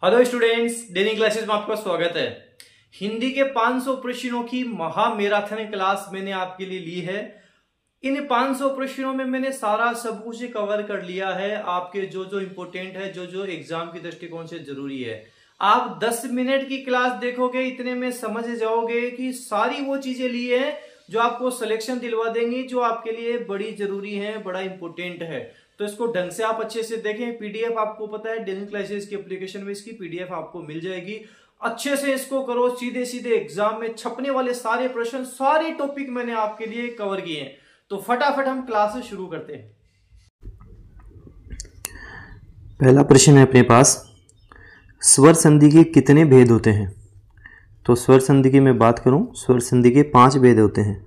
Hello students, daily classes में आपका स्वागत है। हिंदी के 500 प्रश्नों की महा मैराथन क्लास मैंने आपके लिए ली है। इन 500 प्रश्नों में मैंने सारा सब कुछ कवर कर लिया है। आपके जो जो इंपॉर्टेंट है, जो जो एग्जाम की दृष्टिकोण से जरूरी है, आप 10 मिनट की क्लास देखोगे, इतने में समझ जाओगे कि सारी वो चीजें ली है जो आपको सिलेक्शन दिलवा देंगी, जो आपके लिए बड़ी जरूरी है, बड़ा इंपॉर्टेंट है। तो इसको ढंग से आप अच्छे से देखें। पीडीएफ आपको पता है, डेली क्लासेस की एप्लीकेशन में इसकी पीडीएफ आपको मिल जाएगी। अच्छे से इसको करो, सीधे सीधे एग्जाम में छपने वाले सारे प्रश्न, सारे टॉपिक मैंने आपके लिए कवर किए हैं। तो फटाफट हम क्लास शुरू करते हैं। पहला प्रश्न है अपने पास, स्वर संधि के कितने भेद होते हैं? तो स्वर संधि की मैं बात करूं, स्वर संधि के 5 भेद होते हैं।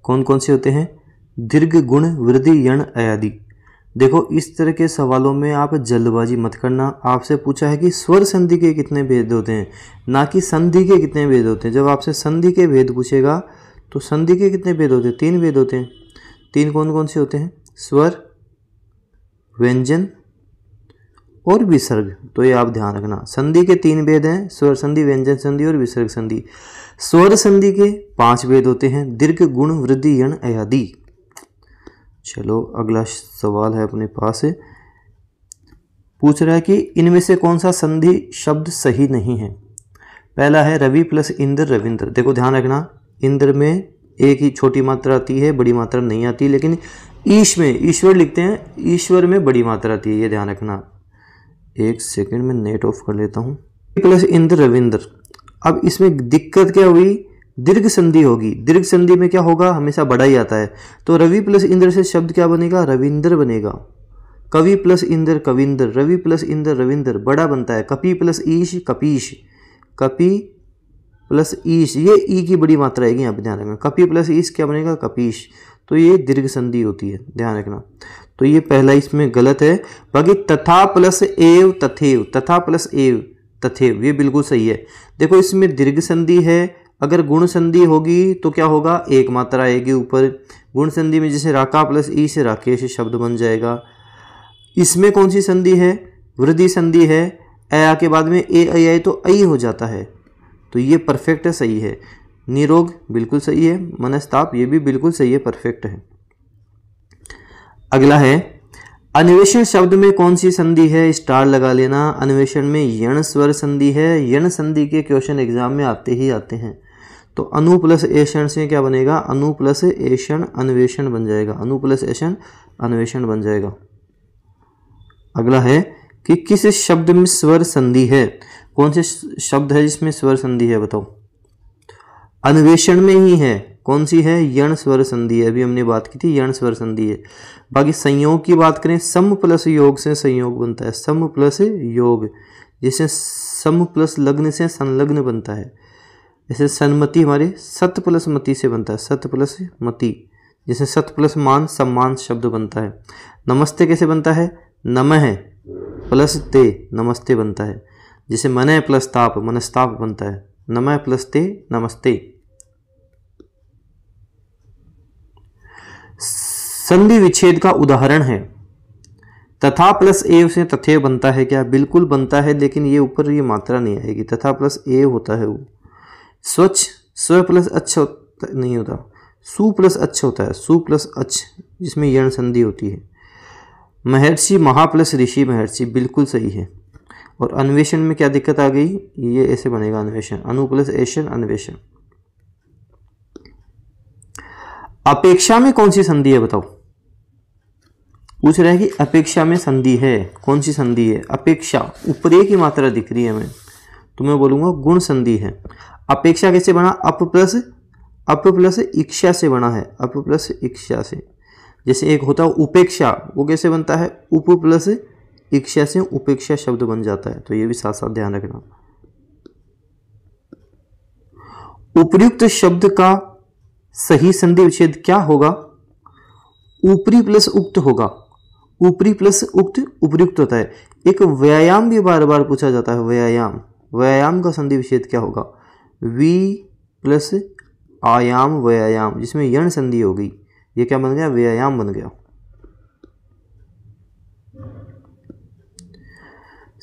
कौन कौन से होते हैं? दीर्घ, गुण, वृद्धि, यण, अयादि। देखो, इस तरह के सवालों में आप जल्दबाजी मत करना। आपसे पूछा है कि स्वर संधि के कितने भेद होते हैं, ना कि संधि के कितने भेद होते हैं। जब आपसे संधि के भेद पूछेगा तो संधि के कितने भेद होते हैं? 3 भेद होते हैं। 3 कौन कौन से होते हैं? स्वर, व्यंजन और विसर्ग। तो ये आप ध्यान रखना, संधि के 3 भेद हैं, स्वर संधि, व्यंजन संधि और विसर्ग संधि। स्वर संधि के 5 भेद होते हैं, दीर्घ, गुण, वृद्धि, यण, अयादि। चलो अगला सवाल है अपने पास, पूछ रहा है कि इनमें से कौन सा संधि शब्द सही नहीं है। पहला है रवि प्लस इंद्र, रविंद्र। देखो ध्यान रखना, इंद्र में एक ही छोटी मात्रा आती है, बड़ी मात्रा नहीं आती, लेकिन ईश में, ईश्वर लिखते हैं, ईश्वर में बड़ी मात्रा आती है, ये ध्यान रखना। एक सेकंड में नेट ऑफ कर लेता हूँ। प्लस इंद्र, रविंद्र। अब इसमें दिक्कत क्या हुई? दीर्घ संधि होगी। दीर्घ संधि में क्या होगा? हमेशा बड़ा ही आता है। तो रवि प्लस इंद्र से शब्द क्या बनेगा? रविंद्र बनेगा। कवि प्लस इंद्र, कविंद्र। रवि प्लस इंद्र, रविंद्र, बड़ा बनता है। कपि प्लस ईश, कपीश। कपि प्लस ईश, ये ई की बड़ी मात्रा आएगी, यहाँ पे ध्यान रखना। कपि प्लस ईश क्या बनेगा? कपीश। तो ये दीर्घ संधि होती है, ध्यान रखना। तो ये पहला इसमें गलत है। बाकी तथा प्लस एव, तथेव। तथा प्लस एव, तथेव, ये बिल्कुल सही है। देखो इसमें दीर्घ संधि है। अगर गुण संधि होगी तो क्या होगा? एक मात्रा आएगी ऊपर। गुण संधि में जैसे राका प्लस ई से राकेश शब्द बन जाएगा। इसमें कौन सी संधि है? वृद्धि संधि है। अया के बाद में ए आई आए तो आई हो जाता है, तो ये परफेक्ट है, सही है। निरोग बिल्कुल सही है। मनस्ताप, ये भी बिल्कुल सही है, परफेक्ट है। अगला है अन्वेषण शब्द में कौन सी संधि है? स्टार लगा लेना। अन्वेषण में यण स्वर संधि है। यण संधि के क्वेश्चन एग्जाम में आते ही आते हैं। तो अनु प्लस एषण से क्या बनेगा? अनु प्लस एषण अन्वेषण बन जाएगा। अनु प्लस एषण अन्वेषण बन जाएगा। अगला है कि किस शब्द में स्वर संधि है? कौन से शब्द है जिसमें स्वर संधि है? बताओ। अन्वेषण में ही है। कौन सी है? यण स्वर संधि है, अभी हमने बात की थी, यण स्वर संधि है। बाकी संयोग की बात करें, सम प्लस योग से संयोग बनता है। सम प्लस योग, जैसे सम प्लस लग्न से संलग्न बनता है। जैसे सन्मति हमारे सत प्लस मति से बनता है, सत प्लस मति। जैसे सत प्लस मान, सम्मान शब्द बनता है। नमस्ते कैसे बनता है? नमः प्लस ते, नमस्ते बनता है। जैसे मन प्लस ताप, मनस्ताप बनता है। नमः प्लस ते, नमस्ते। संधि विच्छेद का उदाहरण है। तथा प्लस एव से तथेव बनता है क्या? बिल्कुल बनता है, लेकिन ये ऊपर ये मात्रा नहीं आएगी। तथा प्लस एव होता है वो। स्वच्छ, स्व प्लस अच्छा नहीं होता, सु प्लस अच्छा होता है। सु प्लस अच्छ, जिसमें यण संधि होती है। महर्षि, महा प्लस ऋषि, महर्षि, बिल्कुल सही है। और अन्वेषण में क्या दिक्कत आ गई? ये ऐसे बनेगा अन्वेषण। अनु प्लस एषण, अन्वेषण। अपेक्षा में कौन सी संधि है? बताओ। पूछ रहा है कि अपेक्षा में संधि है, कौन सी संधि है? अपेक्षा, ऊपर एक ही मात्रा दिख रही है हमें, तो मैं बोलूंगा गुण संधि है। अपेक्षा कैसे बना? अप प्लस इच्छा से बना है। अप प्लस इच्छा से। जैसे एक होता है उपेक्षा, वो कैसे बनता है? उप प्लस इच्छा से उपेक्षा शब्द बन जाता है। तो ये भी साथ साथ ध्यान रखना। उपर्युक्त शब्द का सही संधि विच्छेद क्या होगा? ऊपरी प्लस उक्त होगा। ऊपरी प्लस उक्त उपर्युक्त होता है। एक व्यायाम भी बार बार पूछा जाता है, व्यायाम। व्यायाम का संधि विच्छेद क्या होगा? वी प्लस आयाम, व्यायाम, जिसमें यण संधि हो गई। ये क्या बन गया? व्यायाम बन गया।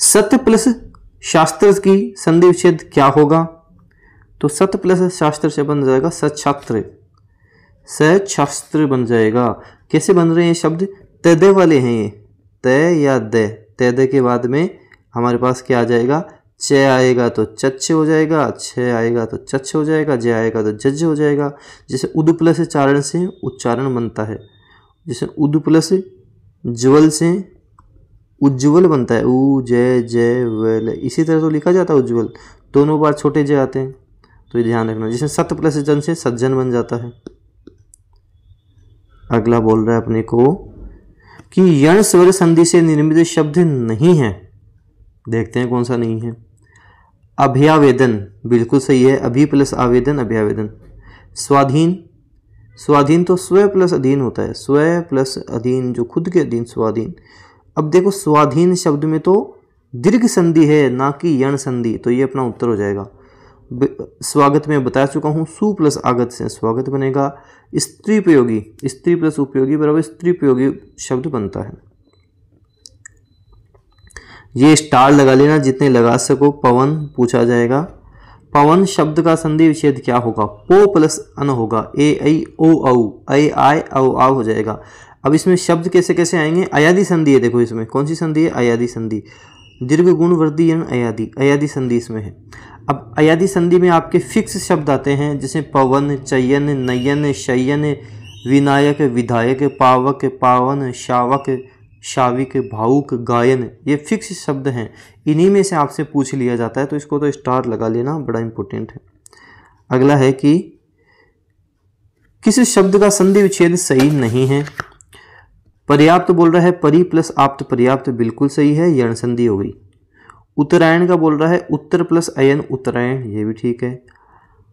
सत्य प्लस शास्त्र की संधि विच्छेद क्या होगा? तो सत प्लस शास्त्र से बन जाएगा सच्छास्त्र, सच्छास्त्र बन जाएगा। कैसे बन रहे हैं शब्द? तद वाले हैं ये, त या द, तद के बाद में हमारे पास क्या आ जाएगा? च आएगा तो चच्छ हो जाएगा, छ आएगा तो चच्छ हो जाएगा, ज आएगा तो जज हो जाएगा। जैसे उद प्लस चारण से उच्चारण बनता है, जैसे उद प्लस ज्वल से उज्ज्वल बनता है, उ जय जय वल, इसी तरह तो लिखा जाता है उज्ज्वल, दोनों बार छोटे ज आते हैं, तो ये ध्यान रखना। जैसे सत प्लस जन से सज्जन बन जाता है। अगला बोल रहा है अपने को कि यण स्वर संधि से निर्मित शब्द नहीं है। देखते हैं कौन सा नहीं है। अभ्यावेदन बिल्कुल सही है, अभि प्लस आवेदन अभ्यावेदन। स्वाधीन, स्वाधीन तो स्व प्लस अधीन होता है, स्व प्लस अधीन जो खुद के अधीन, स्वाधीन। अब देखो स्वाधीन शब्द में तो दीर्घ संधि है ना कि यण संधि, तो ये अपना उत्तर हो जाएगा। स्वागत में बता चुका हूँ, सु प्लस आगत से स्वागत बनेगा। स्त्री प्रयोगी, स्त्री प्लस उपयोगी बराबर स्त्री प्रयोगी शब्द बनता है। ये स्टार लगा लेना जितने लगा सको। पवन पूछा जाएगा, पवन शब्द का संधि विच्छेद क्या होगा? पो प्लस अन होगा, ए ऐ ओ औ, ऐ आय औ आव हो जाएगा। अब इसमें शब्द कैसे कैसे आएंगे? अयादि संधि है, देखो इसमें कौन सी संधि है? अयादि संधि। दीर्घ गुण वृद्धि यण अयादि, अयादि संधि इसमें है। अब अयादि संधि में आपके फिक्स शब्द आते हैं, जैसे पवन, चयन, नयन, शयन, विनायक, विधायक, पावक, पावन, शावक, शाविक, भावुक, गायन, ये फिक्स शब्द हैं। इन्हीं में से आपसे पूछ लिया जाता है, तो इसको तो स्टार लगा लेना, बड़ा इंपॉर्टेंट है। अगला है कि किस शब्द का संधि विच्छेद सही नहीं है? पर्याप्त बोल रहा है परि प्लस आप्त, पर्याप्त बिल्कुल सही है, यण संधि हो गई। उत्तरायण का बोल रहा है उत्तर प्लस अयन उत्तरायण, ये भी ठीक है।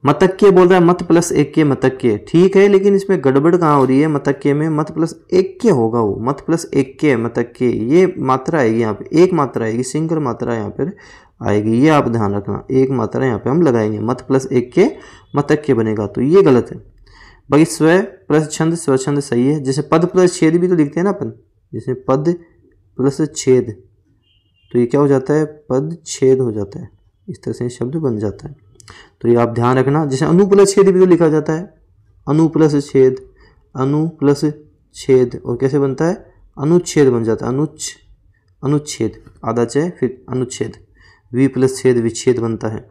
मतक्य बोल रहा है मत प्लस एक्य मतक्य, ठीक है, लेकिन इसमें गड़बड़ कहाँ हो रही है? मतक्य में मत प्लस एक्य होगा, वो मत प्लस एक्य मतक्य, ये मात्रा आएगी यहाँ पे, एक मात्रा आएगी, सिंगल मात्रा यहाँ पर आएगी, ये आप ध्यान रखना। एक मात्रा यहाँ पे हम लगाएंगे, मत प्लस एक्य मतक्य बनेगा, तो ये गलत है। बाकी स्व प्लस छंद स्वच्छंद सही है। जैसे पद प्लस छेद भी तो लिखते हैं ना अपन, जैसे पद प्लस छेद, तो ये क्या हो जाता है? पद छेद हो जाता है, इस तरह से शब्द बन जाता है, तो ये आप ध्यान रखना। जैसे अनु प्लस छेद भी तो लिखा जाता है, अनु प्लस छेद, अनु प्लस छेद, और कैसे बनता है? अनुच्छेद बन जाता है, अनुच्छेद, आधा च फिर अनुच्छेद, वि प्लस छेद विच्छेद बनता है।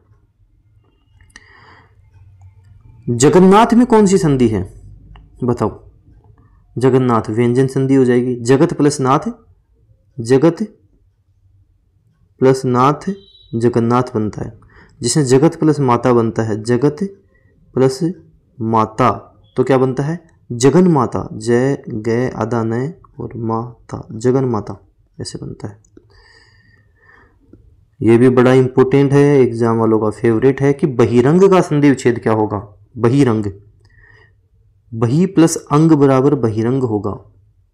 जगन्नाथ में कौन सी संधि है? बताओ। जगन्नाथ व्यंजन संधि हो जाएगी। जगत प्लस नाथ, जगत प्लस नाथ जगन्नाथ बनता है। जिसमें जगत प्लस माता बनता है, जगत प्लस माता, तो क्या बनता है? जगन माता, जय गय आदा नय और माता, जगन माता ऐसे बनता है। ये भी बड़ा इंपॉर्टेंट है, एग्जाम वालों का फेवरेट है कि बहिरंग का संधि विच्छेद क्या होगा? बहिरंग, बही प्लस अंग बराबर बहिरंग होगा।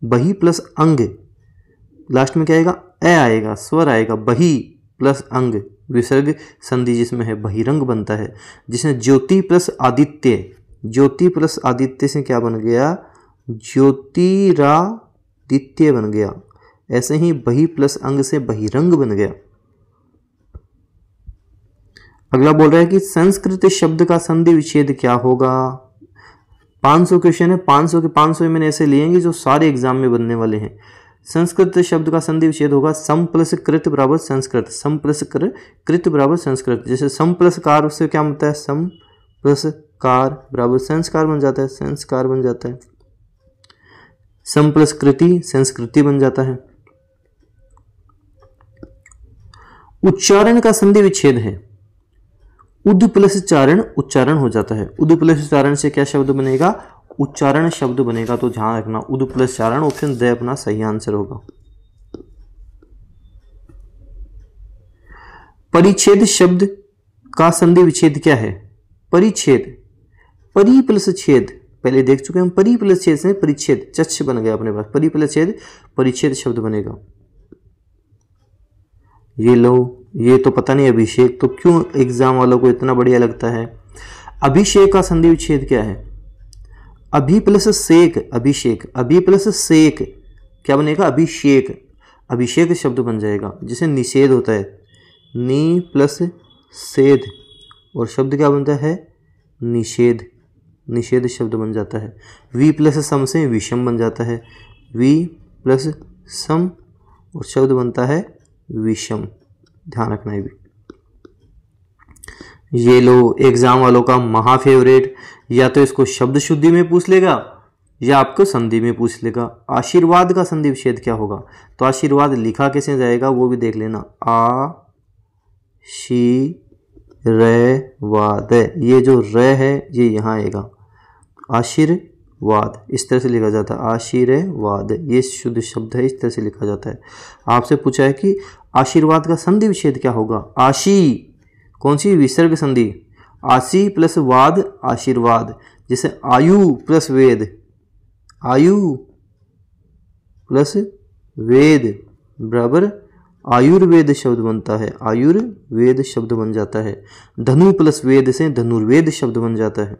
बही प्लस अंग, लास्ट में क्या आएगा? ए आएगा, स्वर आएगा, बही प्लस अंग विसर्ग संधि जिसमें है, बहिरंग बनता है। जिसमें ज्योति प्लस आदित्य, ज्योति प्लस आदित्य से क्या बन गया? ज्योतिरादित्य बन गया। ऐसे ही बही प्लस अंग से बहिरंग बन गया। अगला बोल रहा है कि संस्कृत शब्द का संधि विच्छेद क्या होगा? 500 क्वेश्चन है, 500 के 500 मैंने ऐसे लिएंगे जो सारे एग्जाम में बनने वाले हैं। संस्कृत शब्द का संधि विच्छेद होगा सम प्लस कृत बराबर संस्कृत, सम प्लस कृत बराबर संस्कृत। जैसे सम प्लस कार से क्या बनता है? सम प्लस कार बराबर संस्कार बन जाता है, संस्कार बन जाता है। सम प्लस कृति संस्कृति बन जाता है। उच्चारण का संधि विच्छेद है उद प्लस चारण, उच्चारण हो जाता है। उद प्लस चारण से क्या शब्द बनेगा? उच्चारण शब्द बनेगा, तो ध्यान रखना उद प्लस चारण, ऑप्शन द अपना सही आंसर होगा। परिच्छेद शब्द का संधि विच्छेद क्या है? परिच्छेद, परि प्लस छेद, पहले देख चुके हम, परि प्लस छेद से परिच्छेद, चच्छ बन गया अपने पास, परि प्लस छेद परिच्छेद शब्द बनेगा। ये लो, ये तो पता नहीं अभिषेक तो क्यों एग्जाम वालों को इतना बढ़िया लगता है। अभिषेक का संधि विच्छेद क्या है? अभि प्लस सेक, अभिषेक, अभि प्लस सेक क्या बनेगा? अभिषेक, अभिषेक शब्द बन जाएगा। जिसे निषेध होता है, नी प्लस सेध और शब्द क्या बनता है? निषेध। निषेध शब्द बन जाता है। वी प्लस सम से विषम बन जाता है। वी प्लस सम और शब्द बनता है विषम। ध्यान रखना है भी। ये लो एग्जाम वालों का महा फेवरेट, या तो इसको शब्द शुद्धि में पूछ लेगा या आपको संधि में पूछ लेगा। आशीर्वाद का संधि विच्छेद क्या होगा? तो आशीर्वाद लिखा कैसे जाएगा वो भी देख लेना। आशीर्वाद, ये जो र है ये यहाँ आएगा। आशीर्वाद इस तरह से लिखा जाता है। आशीर्वाद ये शुद्ध शब्द है, इस तरह से लिखा जाता है। आपसे पूछा है कि आशीर्वाद का संधि विच्छेद क्या होगा? आशी कौन सी? विसर्ग संधि। आशी प्लस वाद आशीर्वाद। जैसे आयु प्लस वेद, आयु प्लस वेद बराबर आयुर्वेद शब्द बनता है। आयुर्वेद शब्द बन जाता है। धनु प्लस वेद से धनुर्वेद शब्द बन जाता है।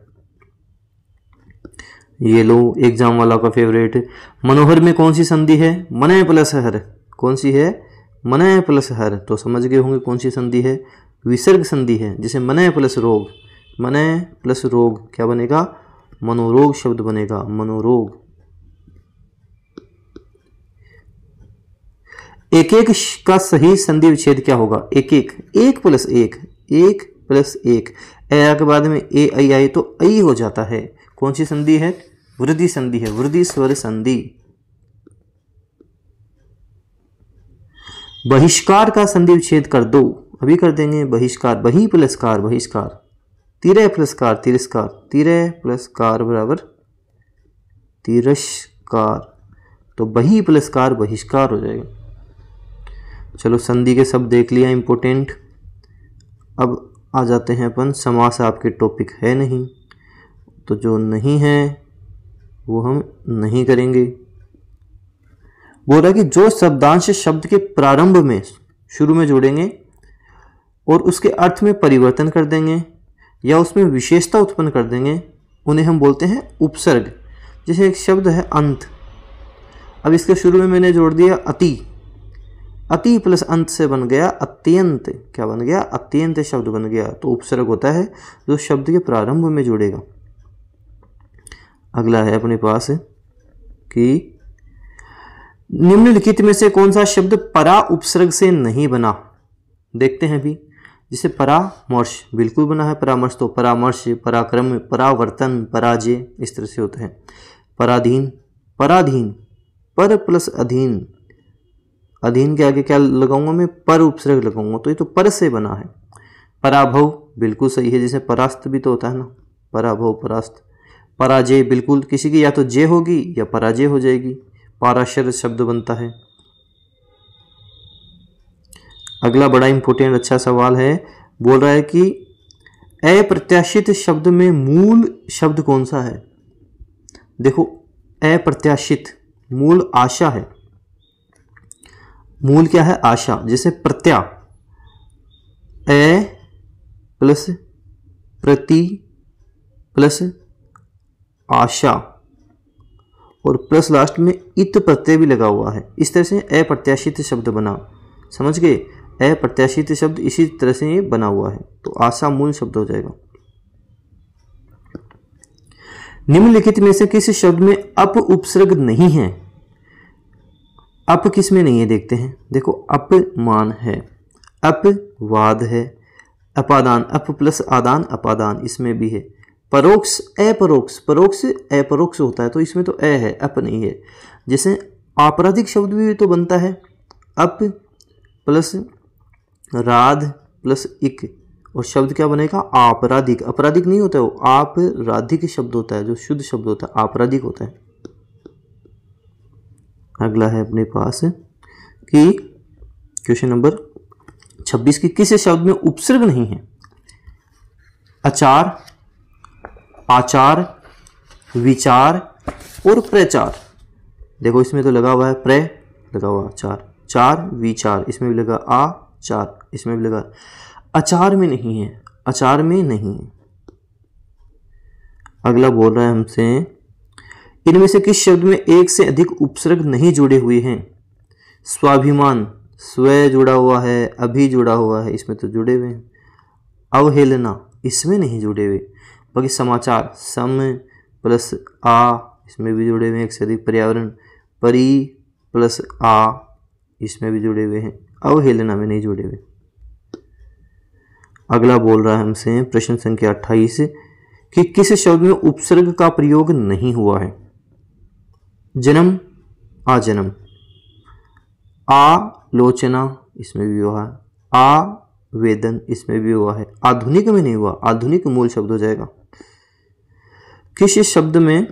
ये लो एग्जाम वाला का फेवरेट। मनोहर में कौन सी संधि है? मनय प्लस हर। कौन सी है? मनय प्लस हर। तो समझ गए होंगे कौन सी संधि है? विसर्ग संधि है। जैसे मनय प्लस रोग, मनय प्लस रोग क्या बनेगा? मनोरोग शब्द बनेगा। मनोरोग। एक एक का सही संधि विच्छेद क्या होगा? एक एक, एक प्लस एक, एक प्लस एक। ए के बाद में ए आई आई तो आई हो जाता है। कौन सी संधि है? वृद्धि संधि है। वृद्धि स्वर संधि। बहिष्कार का संधि विच्छेद कर दो। अभी कर देंगे बहिष्कार। बही प्लस कार बहिष्कार। तिरय प्लस कार तिरस्कार। तिरय प्लस कार बराबर तिरस्कार। तो बही प्लस कार बहिष्कार हो जाएगा। चलो संधि के सब देख लिया इंपॉर्टेंट। अब आ जाते हैं अपन, समास आपके टॉपिक है नहीं तो जो नहीं है वो हम नहीं करेंगे। बोल रहा है कि जो शब्दांश शब्द के प्रारंभ में शुरू में जोड़ेंगे और उसके अर्थ में परिवर्तन कर देंगे या उसमें विशेषता उत्पन्न कर देंगे उन्हें हम बोलते हैं उपसर्ग। जैसे एक शब्द है अंत, अब इसके शुरू में मैंने जोड़ दिया अति। अति प्लस अंत से बन गया अत्यंत। क्या बन गया? अत्यंत शब्द बन गया। तो उपसर्ग होता है जो शब्द के प्रारंभ में जुड़ेगा। अगला है अपने पास कि निम्नलिखित में से कौन सा शब्द परा उपसर्ग से नहीं बना? देखते हैं भी। जैसे परामर्श बिल्कुल बना है। परामर्श तो परामर्श, पराक्रम, परावर्तन, पराजय इस तरह से होता है। पराधीन, पराधीन, पर प्लस अधीन। अधीन के आगे क्या लगाऊंगा मैं? पर उपसर्ग लगाऊंगा, तो ये तो पर से बना है। पराभव बिल्कुल सही है। जैसे परास्त भी तो होता है ना, पराभव परास्त। पराजय बिल्कुल, किसी की या तो जय होगी या पराजय हो जाएगी। पाराशर शब्द बनता है। अगला बड़ा इंपॉर्टेंट अच्छा सवाल है। बोल रहा है कि अप्रत्याशित शब्द में मूल शब्द कौन सा है? देखो अप्रत्याशित मूल आशा है। मूल क्या है? आशा। जैसे प्रत्या, ए प्लस प्रति प्लस आशा और प्लस लास्ट में इत प्रत्यय भी लगा हुआ है। इस तरह से अप्रत्याशित शब्द बना। समझ गए? अप्रत्याशित शब्द इसी तरह से ये बना हुआ है। तो आशा मूल शब्द हो जाएगा। निम्नलिखित में से किस शब्द में अप उपसर्ग नहीं है? अप किस में नहीं है देखते हैं। देखो अपमान है, अपवाद है, अपादान, अप प्लस आदान अपादान इसमें भी है। परोक्ष अपरोक्ष, परोक्ष अपरोक्ष होता है तो इसमें तो ए है, अप नहीं है। जैसे आपराधिक शब्द भी तो बनता है अप प्लस राध प्लस इक और शब्द क्या बनेगा? आपराधिक। अपराधिक नहीं होता है वो, आपराधिक शब्द होता है जो शुद्ध शब्द होता है, आपराधिक होता है। अगला है अपने पास कि क्वेश्चन नंबर 26 की किस शब्द में उपसर्ग नहीं है? अचार, आचार, विचार और प्रचार। देखो इसमें तो लगा हुआ है प्र, लगा हुआ चार, चार विचार, इसमें भी लगा आचार, इसमें भी लगा। अचार में नहीं है, अचार में नहीं है। अगला बोल रहा है हमसे इनमें से किस शब्द में एक से अधिक उपसर्ग नहीं जुड़े हुए हैं? स्वाभिमान, स्व जुड़ा हुआ है, अभी जुड़ा हुआ है, इसमें तो जुड़े हुए हैं। अवहेलना इसमें नहीं जुड़े हुए। बाकी समाचार सम प्लस आ इसमें भी जुड़े हुए हैं एक से अधिक। पर्यावरण परि प्लस आ इसमें भी जुड़े हुए हैं। अवहेलना में नहीं जुड़े हुए। अगला बोल रहा है हमसे प्रश्न संख्या 28 कि किस शब्द में उपसर्ग का प्रयोग नहीं हुआ है? जन्म आजन्म, आलोचना इसमें भी हुआ है, आवेदन इसमें भी हुआ है, आधुनिक में नहीं हुआ, आधुनिक मूल शब्द हो जाएगा। किस शब्द में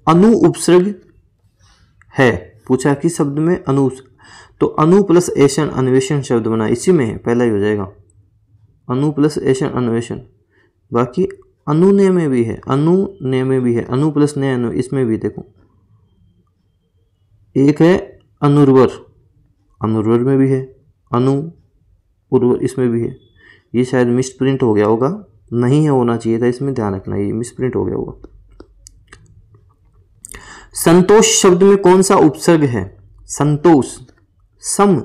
अनु उपसर्ग है? पूछा किस शब्द में अनु, तो अनु प्लस ऐशन अन्वेषण शब्द बना, इसी में है, पहला ही हो जाएगा। अनु प्लस ऐशन अन्वेषण। बाकी अनुनय में भी है, अनुनय में भी है, अनु प्लस नय अनु, इसमें भी देखो एक है अनुर्वर, अनुर्वर में भी है, अनु उर्वर इसमें भी है। ये शायद मिस प्रिंट हो गया होगा, नहीं है होना चाहिए था, इसमें ध्यान रखना, ये मिस प्रिंट हो गया होगा। संतोष शब्द में कौन सा उपसर्ग है? संतोष, सम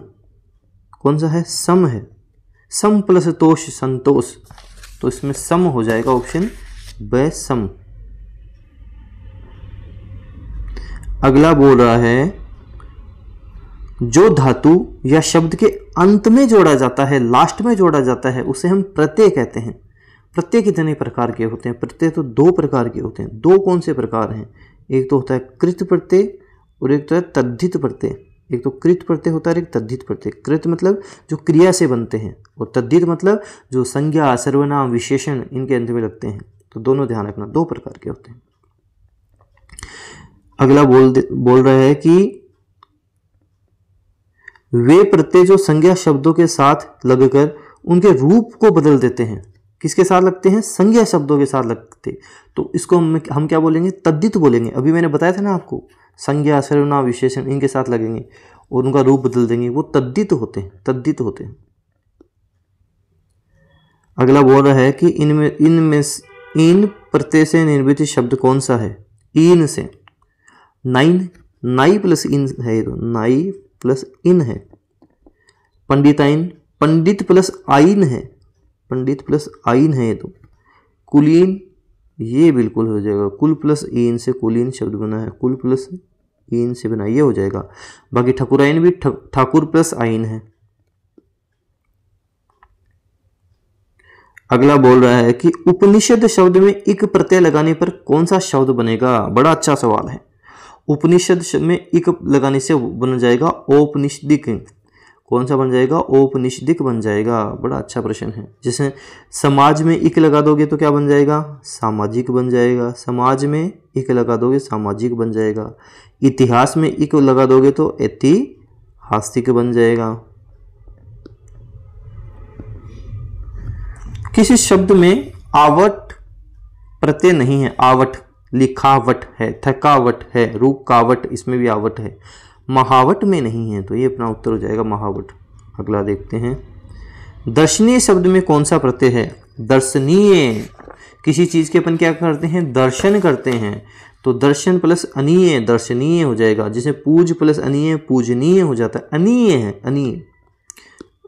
कौन सा है? सम है, सम प्लस तोष संतोष, तो इसमें सम हो जाएगा ऑप्शन ब सम। अगला बोल रहा है जो धातु या शब्द के अंत में जोड़ा जाता है, लास्ट में जोड़ा जाता है, उसे हम प्रत्यय कहते हैं। प्रत्यय कितने प्रकार के होते हैं? प्रत्यय तो दो प्रकार के होते हैं। दो कौन से प्रकार हैं? एक तो होता है कृत प्रत्यय और एक तो है तद्धित प्रत्यय। एक तो कृत प्रत्यय होता है, एक तद्धित प्रत्यय। कृत मतलब जो क्रिया से बनते हैं और तद्धित मतलब जो संज्ञा, सर्वनाम, विशेषण इनके अंत में लगते हैं। तो दोनों ध्यान रखना, दो प्रकार के होते हैं। अगला बोल रहे हैं कि वे प्रत्यय जो संज्ञा शब्दों के साथ लगकर उनके रूप को बदल देते हैं। किसके साथ लगते हैं? संज्ञा शब्दों के साथ लगते, तो इसको हम क्या बोलेंगे? तद्धित बोलेंगे। अभी मैंने बताया था ना आपको, संज्ञा, सर्वनाम, विशेषण इनके साथ लगेंगे और उनका रूप बदल देंगे, वो तद्धित होते हैं, तद्धित होते हैं। अगला बोल रहा है कि इन प्रत्यय से निर्मित शब्द कौन सा है? इन से, नाइन, नाई प्लस इन है, तो नाई प्लस इन है। पंडिताइन, पंडित प्लस आइन है, पंडित प्लस आइन है। तो कुलीन, ये बिल्कुल हो जाएगा, कुल प्लस इन से कुलीन शब्द बना है, कुल प्लस इन से बना, ये हो जाएगा। बाकी ठाकुराइन भी ठाकुर प्लस आइन है। अगला बोल रहा है कि उपनिषद शब्द में इक प्रत्यय लगाने पर कौन सा शब्द बनेगा? बड़ा अच्छा सवाल है। उपनिषद में इक लगाने से बन जाएगा औपनिषदिक। कौन सा बन जाएगा? औपनिषदिक बन जाएगा। बड़ा अच्छा प्रश्न है। जैसे समाज में इक लगा दोगे तो क्या बन जाएगा? सामाजिक बन जाएगा। समाज में इक लगा दोगे सामाजिक बन जाएगा। इतिहास में इक लगा दोगे तो ऐतिहासिक बन जाएगा। किसी शब्द में आवट प्रत्यय नहीं है। आवट, लिखावट है, थकावट है, रुकावट, इसमें भी आवट है। महावट में नहीं है, तो ये अपना उत्तर हो जाएगा महावट। अगला देखते हैं, दर्शनीय शब्द में कौन सा प्रत्यय है? दर्शनीय, किसी चीज के अपन क्या करते हैं? दर्शन करते हैं, तो दर्शन प्लस अनीय दर्शनीय हो जाएगा। जैसे पूज प्लस अनीय पूजनीय हो जाता है, अनीय है, अनीय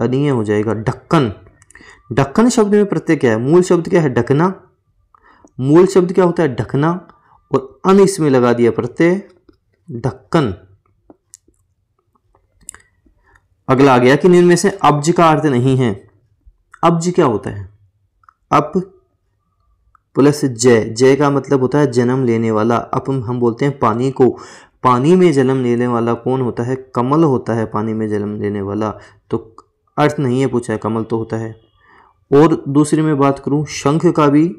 अनीय हो जाएगा। ढक्कन, ढक्कन शब्द में प्रत्यय क्या है? मूल शब्द क्या है? ढकना। मूल शब्द क्या होता है? ढकना, और अन इसमें लगा दिया प्रत्यय, ढक्कन। अगला आ गया कि निम्न में से अब्ज का अर्थ नहीं है। अब्ज क्या होता है? अप प्लस जय, जय का मतलब होता है जन्म लेने वाला। अप हम बोलते हैं पानी को, पानी में जन्म लेने वाला कौन होता है? कमल होता है पानी में जन्म लेने वाला। तो अर्थ नहीं है पूछा है, कमल तो होता है। और दूसरी में बात करूं, शंख का भी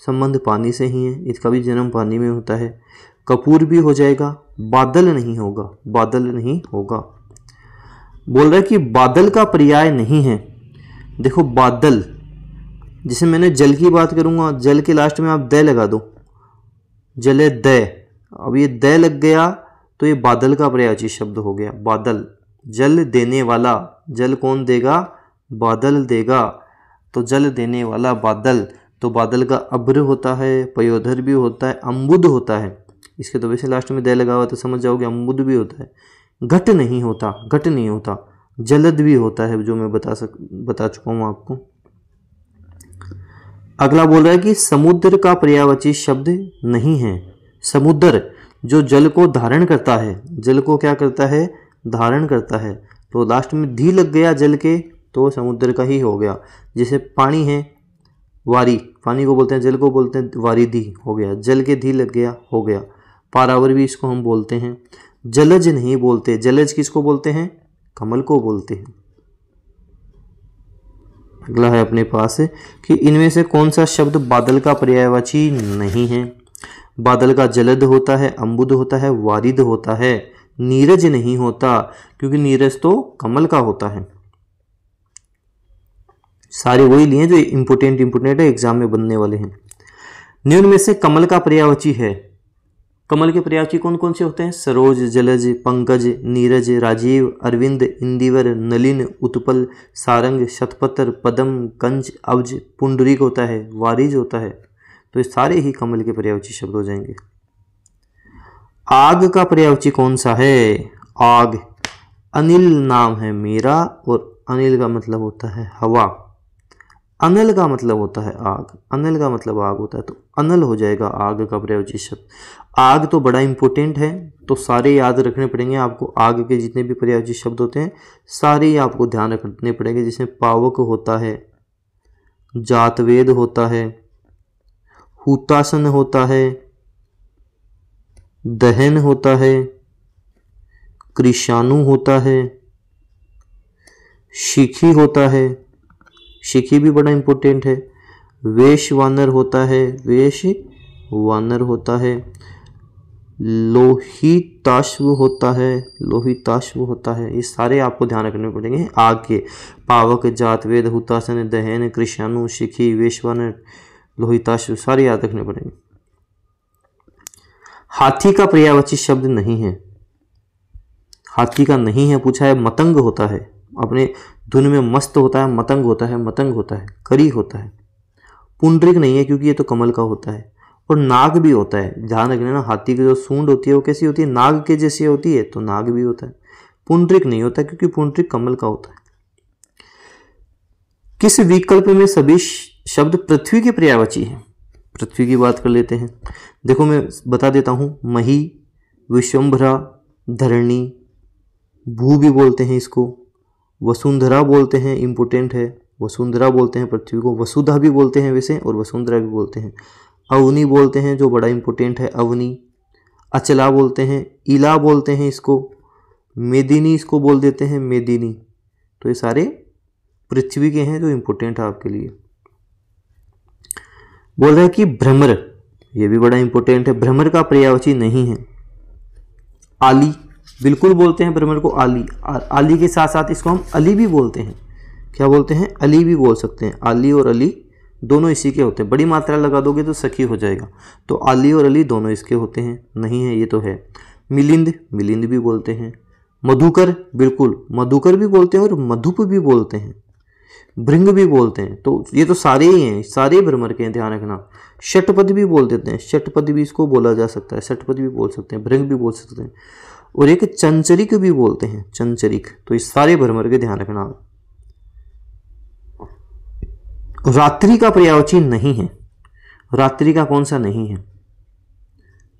संबंध पानी से ही है, इसका भी जन्म पानी में होता है। कपूर भी हो जाएगा। बादल नहीं होगा, बादल नहीं होगा। बोल रहा है कि बादल का पर्याय नहीं है। देखो बादल, जैसे मैंने जल की बात करूंगा, जल के लास्ट में आप द लगा दो, जले द, अब ये द लग गया तो ये बादल का पर्यायवाची शब्द हो गया। बादल, जल देने वाला, जल कौन देगा? बादल देगा, तो जल देने वाला बादल। तो बादल का अभ्र होता है, पयोधर भी होता है, अम्बुद होता है। इसके तो वैसे लास्ट में द लगा हुआ तो समझ जाओगे अम्बुद भी होता है। घट नहीं होता, घट नहीं होता, जलद भी होता है, जो मैं बता चुका हूँ आपको। अगला बोल रहा है कि समुद्र का पर्यायवाची शब्द नहीं है। समुद्र जो जल को धारण करता है, जल को क्या करता है, धारण करता है, तो लास्ट में धी लग गया जल के तो समुद्र का ही हो गया। जैसे पानी है, वारी, पानी को बोलते हैं, जल को बोलते हैं वारिधि, हो गया, जल के धी लग गया, हो गया। पारावर भी इसको हम बोलते हैं। जलज नहीं बोलते, जलज किसको बोलते हैं, कमल को बोलते हैं। अगला है अपने पास कि इनमें से कौन सा शब्द बादल का पर्यायवाची नहीं है। बादल का जलद होता है, अम्बुद होता है, वारिद होता है, नीरज नहीं होता, क्योंकि नीरज तो कमल का होता है। सारे वही लिए जो इंपोर्टेंट है, एग्जाम में बनने वाले हैं। निम्न में से कमल का पर्यायवाची है। कमल के पर्यायवाची कौन कौन से होते हैं, सरोज, जलज, पंकज, नीरज, राजीव, अरविंद, इंदिवर, नलिन, उत्पल, सारंग, शतपत्र, पदम, कंज, अब्ज, पुंडरीक होता है, वारिज होता है। तो ये सारे ही कमल के पर्यायवाची शब्द हो जाएंगे। आग का पर्यायवाची कौन सा है, आग, अनिल नाम है मेरा, और अनिल का मतलब होता है हवा, अनल का मतलब होता है आग, अनल का मतलब आग होता है, तो अनल हो जाएगा आग का पर्यायवाची शब्द। आग तो बड़ा इंपॉर्टेंट है, तो सारे याद रखने पड़ेंगे आपको। आग के जितने भी पर्यायवाची शब्द होते हैं सारे ही आपको ध्यान रखने पड़ेंगे। जिसमें पावक होता है, जातवेद होता है, हुतासन होता है, दहन होता है, कृशाणु होता है, शिखी होता है, शिखी भी बड़ा इंपॉर्टेंट है, वेश वानर होता है, वेश वानर होता है, लोहिताश्व होता है, लोहिताश्व होता है। ये सारे आपको ध्यान रखने पड़ेंगे आग के। पावक, जातवेद, हुतासन, दहन, कृशाणु, शिखी, वेशवानर, लोहिताश्व सारे याद रखने पड़ेंगे। हाथी का पर्यायवाची शब्द नहीं है। हाथी का नहीं है पूछा है, मतंग होता है, अपने धुन में मस्त होता है, मतंग होता है, मतंग होता है, करी होता है। पुंडरिक नहीं है क्योंकि ये तो कमल का होता है। और नाग भी होता है, ध्यान रखना ना, हाथी की जो सूंड होती है वो कैसी होती है, नाग के जैसी होती है, तो नाग भी होता है। पुंडरिक नहीं होता क्योंकि पुंडरिक कमल का होता है। किस विकल्प में सभी शब्द पृथ्वी के पर्यायवाची हैं। पृथ्वी की बात कर लेते हैं। देखो मैं बता देता हूँ, मही, विश्वम्भरा, धरणी, भू भी बोलते हैं इसको, वसुंधरा बोलते हैं, इंपोर्टेंट है, वसुंधरा बोलते हैं पृथ्वी को, वसुधा भी बोलते हैं वैसे, और वसुंधरा भी बोलते हैं। अवनी बोलते हैं जो बड़ा इंपॉर्टेंट है, अवनी। अचला बोलते हैं, इला बोलते हैं इसको, मेदिनी इसको बोल देते हैं, मेदिनी। तो ये सारे पृथ्वी के हैं जो इंपॉर्टेंट है आपके लिए। बोल रहा है कि भ्रमर, ये भी बड़ा इंपॉर्टेंट है, भ्रमर का पर्यायवाची नहीं है। आली, बिल्कुल बोलते हैं भ्रमर को आली। आली के साथ साथ इसको हम अली भी बोलते हैं। क्या बोलते हैं, अली भी बोल सकते हैं। आली और अली दोनों इसी के होते हैं। बड़ी मात्रा लगा दोगे तो सखी हो जाएगा, तो आली और अली दोनों इसके होते हैं। नहीं है ये तो है। मिलिंद, मिलिंद भी बोलते हैं। मधुकर, बिल्कुल मधुकर भी बोलते हैं, और मधुप भी बोलते हैं, भृंग भी बोलते हैं। तो ये तो सारे ही हैं, सारे भ्रमर के हैं, ध्यान रखना। षटपद भी बोल देते हैं, षटपद भी इसको बोला जा सकता है, षटपद भी बोल सकते हैं, भृंग भी बोल सकते हैं। और एक चंचरिक भी बोलते हैं, चंचरिक। तो इस सारे भ्रमर के ध्यान रखना। रात्रि का पर्यायवाची नहीं है। रात्रि का कौन सा नहीं है,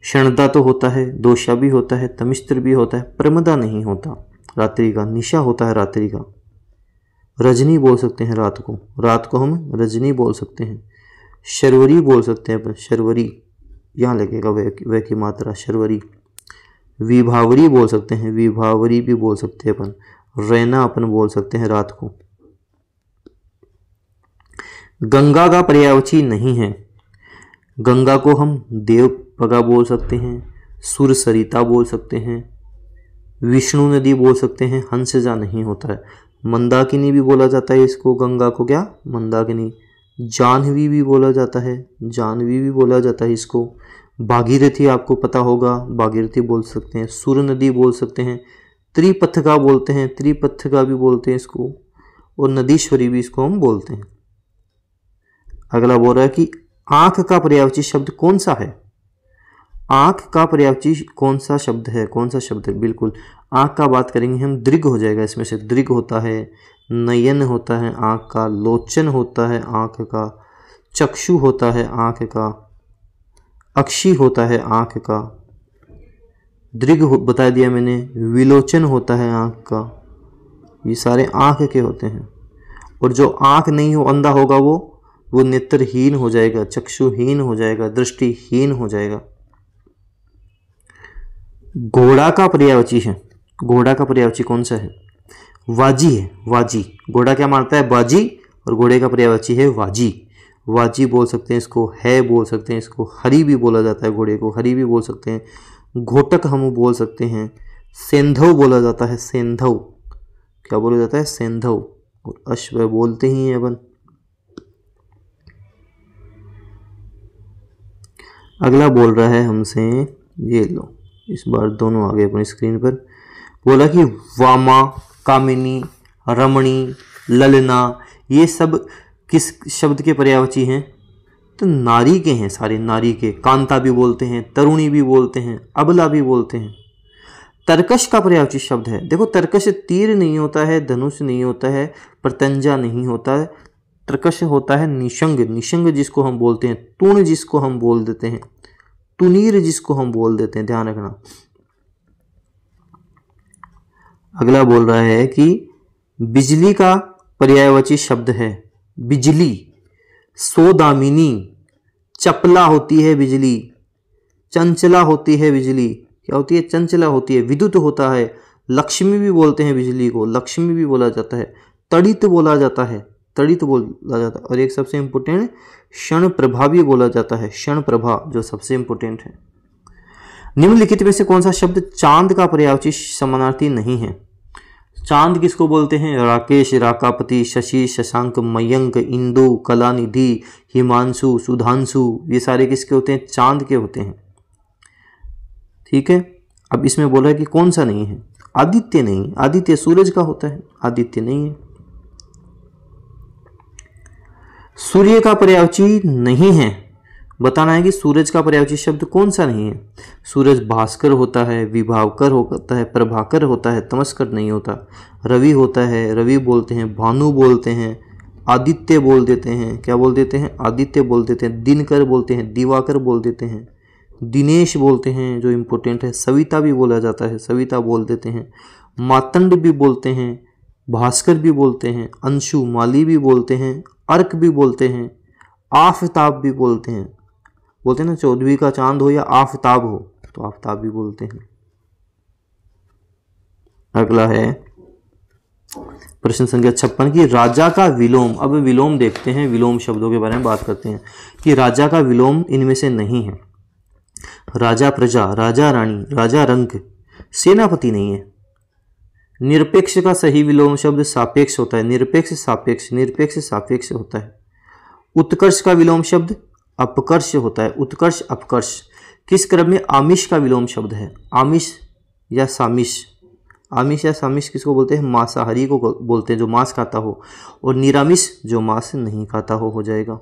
क्षणदा तो होता है, दोषा भी होता है, तमिस्त्र भी होता है, प्रमदा नहीं होता रात्रि का। निशा होता है रात्रि का। रजनी बोल सकते हैं रात को, रात को हम रजनी बोल सकते हैं। शर्वरी बोल सकते हैं अपन, शर्वरी, यहाँ लगेगा वह की मात्रा, शर्वरी। विभावरी बोल सकते हैं, विभावरी भी बोल सकते हैं अपन। रैना अपन बोल सकते हैं रात को। गंगा का पर्यायवाची नहीं है। गंगा को हम देवपगा बोल सकते हैं, सुर सरिता बोल सकते हैं, विष्णु नदी बोल सकते हैं, हंसजा नहीं होता है। मंदाकिनी भी बोला जाता है इसको, गंगा को क्या, मंदाकिनी। जाह्नवी भी बोला जाता है, जाह्नवी भी बोला जाता है इसको। भागीरथी आपको पता होगा, भागीरथी बोल सकते हैं। सुर नदी बोल सकते हैं। त्रिपथका बोलते हैं, त्रिपथका भी बोलते हैं इसको। और नदीश्वरी भी इसको हम बोलते हैं। अगला बोल रहा है कि आंख का पर्यायवाची शब्द कौन सा है। आंख का पर्यायवाची कौन सा शब्द है, कौन सा शब्द है, बिल्कुल आँख का बात करेंगे हम, दृग हो जाएगा इसमें से। दृग होता है, नयन होता है आँख का, लोचन होता है आँख का, चक्षु होता है आँख का, अक्षी होता है आँख का, दृग बता दिया मैंने, विलोचन होता है आँख का। ये सारे आँख के होते हैं। और जो आँख नहीं हो, अंधा होगा वो नेत्रहीन हो जाएगा, चक्षुहीन हो जाएगा, दृष्टिहीन हो जाएगा। घोड़ा का पर्यायवाची है, घोड़ा का पर्यायवाची कौन सा है? वाजी है, वाजी। घोड़ा क्या मानता है? बाजी। और घोड़े का पर्यायवाची है वाजी। वाजी बोल सकते हैं इसको, है बोल सकते हैं इसको, हरी भी बोला जाता है, घोड़े को हरी भी बोल सकते हैं, घोटक हम बोल सकते हैं, सेंधव बोला जाता है, सेंधव। क्या बोला जाता है? सेंधव। और अश्व बोलते ही हैं अपन। अगला बोल रहा है हमसे, ये लो, इस बार दोनों आ गए अपनी स्क्रीन पर। बोला कि वामा, कामिनी, रमणी, ललना, ये सब किस शब्द के पर्यायवाची हैं? तो नारी के हैं, सारे नारी के। कांता भी बोलते हैं, तरुणी भी बोलते हैं, अबला भी बोलते हैं। तरकश का पर्यायवाची शब्द है। देखो, तरकश तीर नहीं होता है, धनुष नहीं होता है, प्रतंजा नहीं होता है। तरकश होता है निशंग, निशंग जिसको हम बोलते हैं, तुण जिसको हम बोल देते हैं, तुनीर जिसको हम बोल देते हैं, ध्यान रखना। अगला बोल रहा है कि बिजली का पर्यायवाची शब्द है बिजली। सोदामिनी, चपला होती है बिजली, चंचला होती है बिजली। क्या होती है? चंचला होती है। विद्युत होता है, लक्ष्मी भी बोलते हैं बिजली को, लक्ष्मी भी बोला जाता है, तड़ित बोला जाता है, तड़ित बोला जाता है। और एक सबसे इंपॉर्टेंट, क्षण प्रभा भी बोला जाता है, क्षण प्रभा, जो सबसे इंपॉर्टेंट है। निम्नलिखित में से कौन सा शब्द चांद का पर्यायवाची समानार्थी नहीं है? चांद किसको बोलते हैं? राकेश, राकापति, शशि, शशांक, मयंक, इंदु, कलानिधि, हिमांशु, सुधांशु, ये सारे किसके होते हैं? चांद के होते हैं। ठीक है। अब इसमें बोला है कि कौन सा नहीं है? आदित्य नहीं। आदित्य सूरज का होता है, आदित्य नहीं है। सूर्य का पर्यायवाची नहीं है। बताना है कि सूरज का पर्यायवाची शब्द कौन सा नहीं है। सूरज भास्कर होता है, विभावकर होता है, प्रभाकर होता है, तमस्कर नहीं होता। रवि होता है, रवि बोलते हैं, भानु बोलते हैं, आदित्य बोल देते हैं। क्या बोल देते हैं? आदित्य बोल देते हैं। दिनकर बोलते हैं, दिवाकर बोल देते हैं, दिनेश बोलते हैं, जो इम्पोर्टेंट है। सविता भी बोला जाता है, सविता बोल देते हैं। मातंड भी बोलते हैं, भास्कर भी बोलते हैं, अंशु, माली भी बोलते हैं, अर्क भी बोलते हैं, आफताब भी बोलते हैं। बोलते हैं ना, 14वीं का चांद हो या आफताब हो, तो आफताब भी बोलते हैं। अगला है प्रश्न संख्या 56 की राजा का विलोम। अब विलोम देखते हैं, विलोम शब्दों के बारे में बात करते हैं कि राजा का विलोम इनमें से नहीं है। राजा प्रजा, राजा रानी, राजा रंक, सेनापति नहीं है। निरपेक्ष का सही विलोम शब्द सापेक्ष होता है। निरपेक्ष सापेक्ष, निरपेक्ष सापेक्ष होता है। उत्कर्ष का विलोम शब्द अपकर्ष होता है। उत्कर्ष अपकर्ष। किस क्रम में आमिष का विलोम शब्द है? आमिष या सामिष। आमिष या सामिष किसको बोलते हैं? मांसाहारी को बोलते हैं, जो मांस खाता हो। और निरामिष जो मांस नहीं खाता हो जाएगा।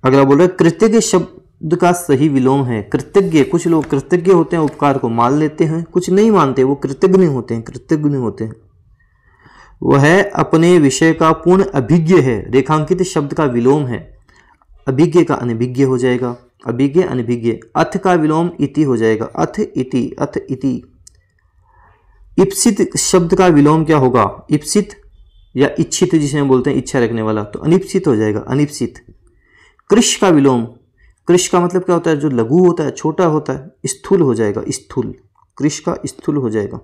अगला बोल रहा है कृतज्ञ शब्द का सही विलोम है। कृतज्ञ, कुछ लोग कृतज्ञ होते हैं, उपकार को मान लेते हैं, कुछ नहीं मानते, वो कृतज्ञ होते हैं, कृतज्ञ होते हैं। वह अपने विषय का पूर्ण अभिज्ञ है। रेखांकित शब्द का विलोम है। अभिज्ञ का अनभिज्ञ हो जाएगा, अभिज्ञ अनभिज्ञ। अथ का विलोम इति हो जाएगा, अथ इति, अथ इति। इप्सित शब्द का विलोम क्या होगा? इप्सित या इच्छित, जिसे हम बोलते हैं इच्छा रखने वाला, तो अनिप्सित हो जाएगा, अनिप्सित। कृश का विलोम, कृश का मतलब क्या होता है? जो लघु होता है, छोटा होता है, स्थूल हो जाएगा, स्थूल। कृश का स्थूल हो जाएगा।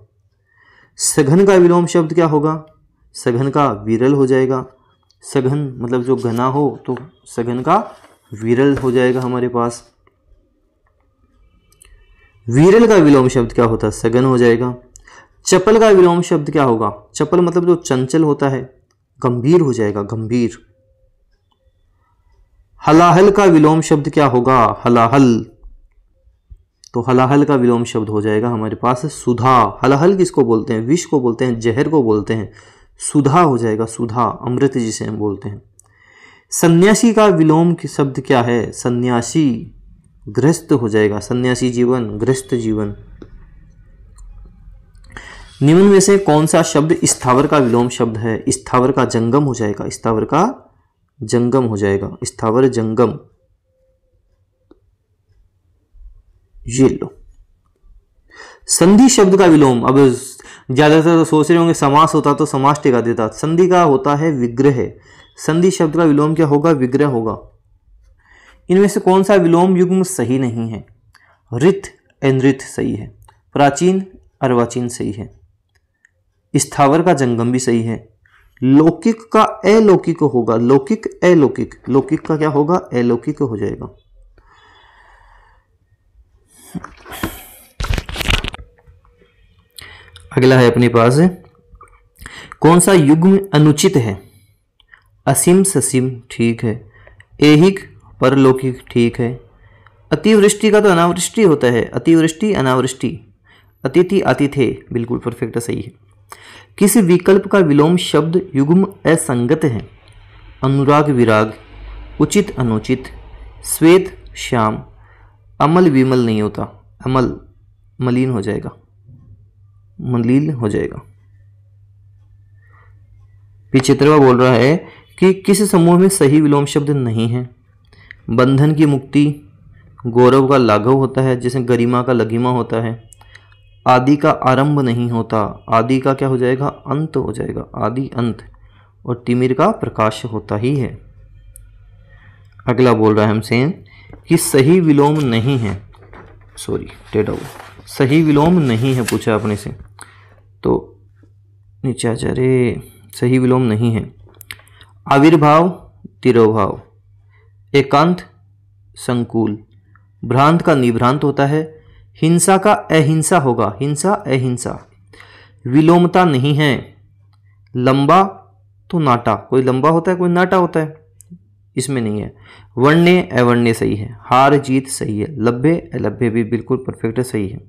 सघन का विलोम शब्द क्या होगा? सघन का विरल हो जाएगा। सघन मतलब जो घना हो, तो सघन का विरल हो जाएगा हमारे पास। विरल का विलोम शब्द क्या होता है? सघन हो जाएगा। चपल का विलोम शब्द क्या होगा? चपल मतलब जो चंचल होता है, गंभीर हो जाएगा, गंभीर। हलाहल का विलोम शब्द क्या होगा? हलाहल, तो हलाहल का विलोम शब्द हो जाएगा हमारे पास सुधा। हलाहल किसको बोलते हैं? विष को बोलते हैं, जहर को बोलते हैं। सुधा हो जाएगा, सुधा, अमृत जिसे हम बोलते हैं। सन्यासी का विलोम शब्द क्या है? सन्यासी, गृहस्थ हो जाएगा। सन्यासी जीवन, गृहस्थ जीवन। निम्न में से कौन सा शब्द स्थावर का विलोम शब्द है? स्थावर का जंगम हो जाएगा, स्थावर का जंगम हो जाएगा, स्थावर जंगम। ये लो। संधि शब्द का विलोम, अब ज्यादातर तो सोच रहे होंगे समास होता तो समास टिका देता। संधि का होता है विग्रह। संधि शब्द का विलोम क्या होगा? विग्रह होगा। इनमें से कौन सा विलोम युग्म सही नहीं है? रित अनृत सही है, प्राचीन अर्वाचीन सही है, स्थावर का जंगम भी सही है, लौकिक का अलौकिक होगा, लौकिक अलौकिक, लौकिक का क्या होगा? अलौकिक हो जाएगा। अगला है अपने पास, कौन सा युग्म अनुचित है? असीम ससीम ठीक है, ऐहिक परलौकिक ठीक है, अतिवृष्टि का तो अनावृष्टि होता है, अतिवृष्टि अनावृष्टि, अतिथि आतिथ्य बिल्कुल परफेक्ट सही है। किस विकल्प का विलोम शब्द युग्म असंगत है? अनुराग विराग, उचित अनुचित, श्वेत श्याम, अमल विमल नहीं होता, अमल मलिन हो जाएगा, मलिन हो जाएगा। पिछेत्रवा बोल रहा है कि किस समूह में सही विलोम शब्द नहीं है? बंधन की मुक्ति, गौरव का लाघव होता है, जैसे गरिमा का लघिमा होता है, आदि का आरंभ नहीं होता, आदि का क्या हो जाएगा? अंत हो जाएगा, आदि अंत, और तिमिर का प्रकाश होता ही है। अगला बोल रहा है हमसे कि सही विलोम नहीं है, सॉरी टेढ़ा हुआ, सही विलोम नहीं है पूछा अपने से, तो नीचे आ जा रे, सही विलोम नहीं है। आविर्भाव तिरोभाव, एकांत संकुल, भ्रांत का निभ्रांत होता है, हिंसा का अहिंसा होगा, हिंसा अहिंसा, विलोमता नहीं है, लंबा तो नाटा, कोई लंबा होता है कोई नाटा होता है, इसमें नहीं है, वर्ण्य अवर्ण्य सही है, हार जीत सही है, लभ्य अलभ्य भी बिल्कुल परफेक्ट सही है।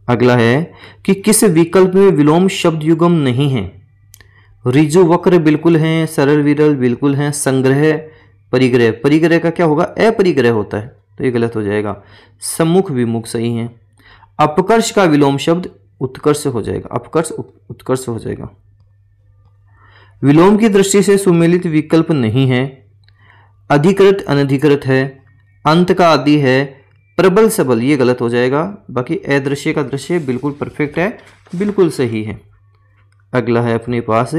अगला है कि किस विकल्प में विलोम शब्द युग्म नहीं है? रिजु वक्र बिल्कुल हैं, सरल विरल बिल्कुल हैं, संग्रह परिग्रह, परिग्रह का क्या होगा? अपरिग्रह होता है, तो ये गलत हो जाएगा। सम्मुख विमुख सही है। अपकर्ष का विलोम शब्द उत्कर्ष हो जाएगा, अपकर्ष उत्कर्ष हो जाएगा। विलोम की दृष्टि से सुमेलित विकल्प नहीं है, अधिकृत अनधिकृत है, अंत का आदि है, प्रबल सबल ये गलत हो जाएगा, बाकी अदृश्य का दृश्य बिल्कुल परफेक्ट है, बिल्कुल सही है। अगला है अपने पास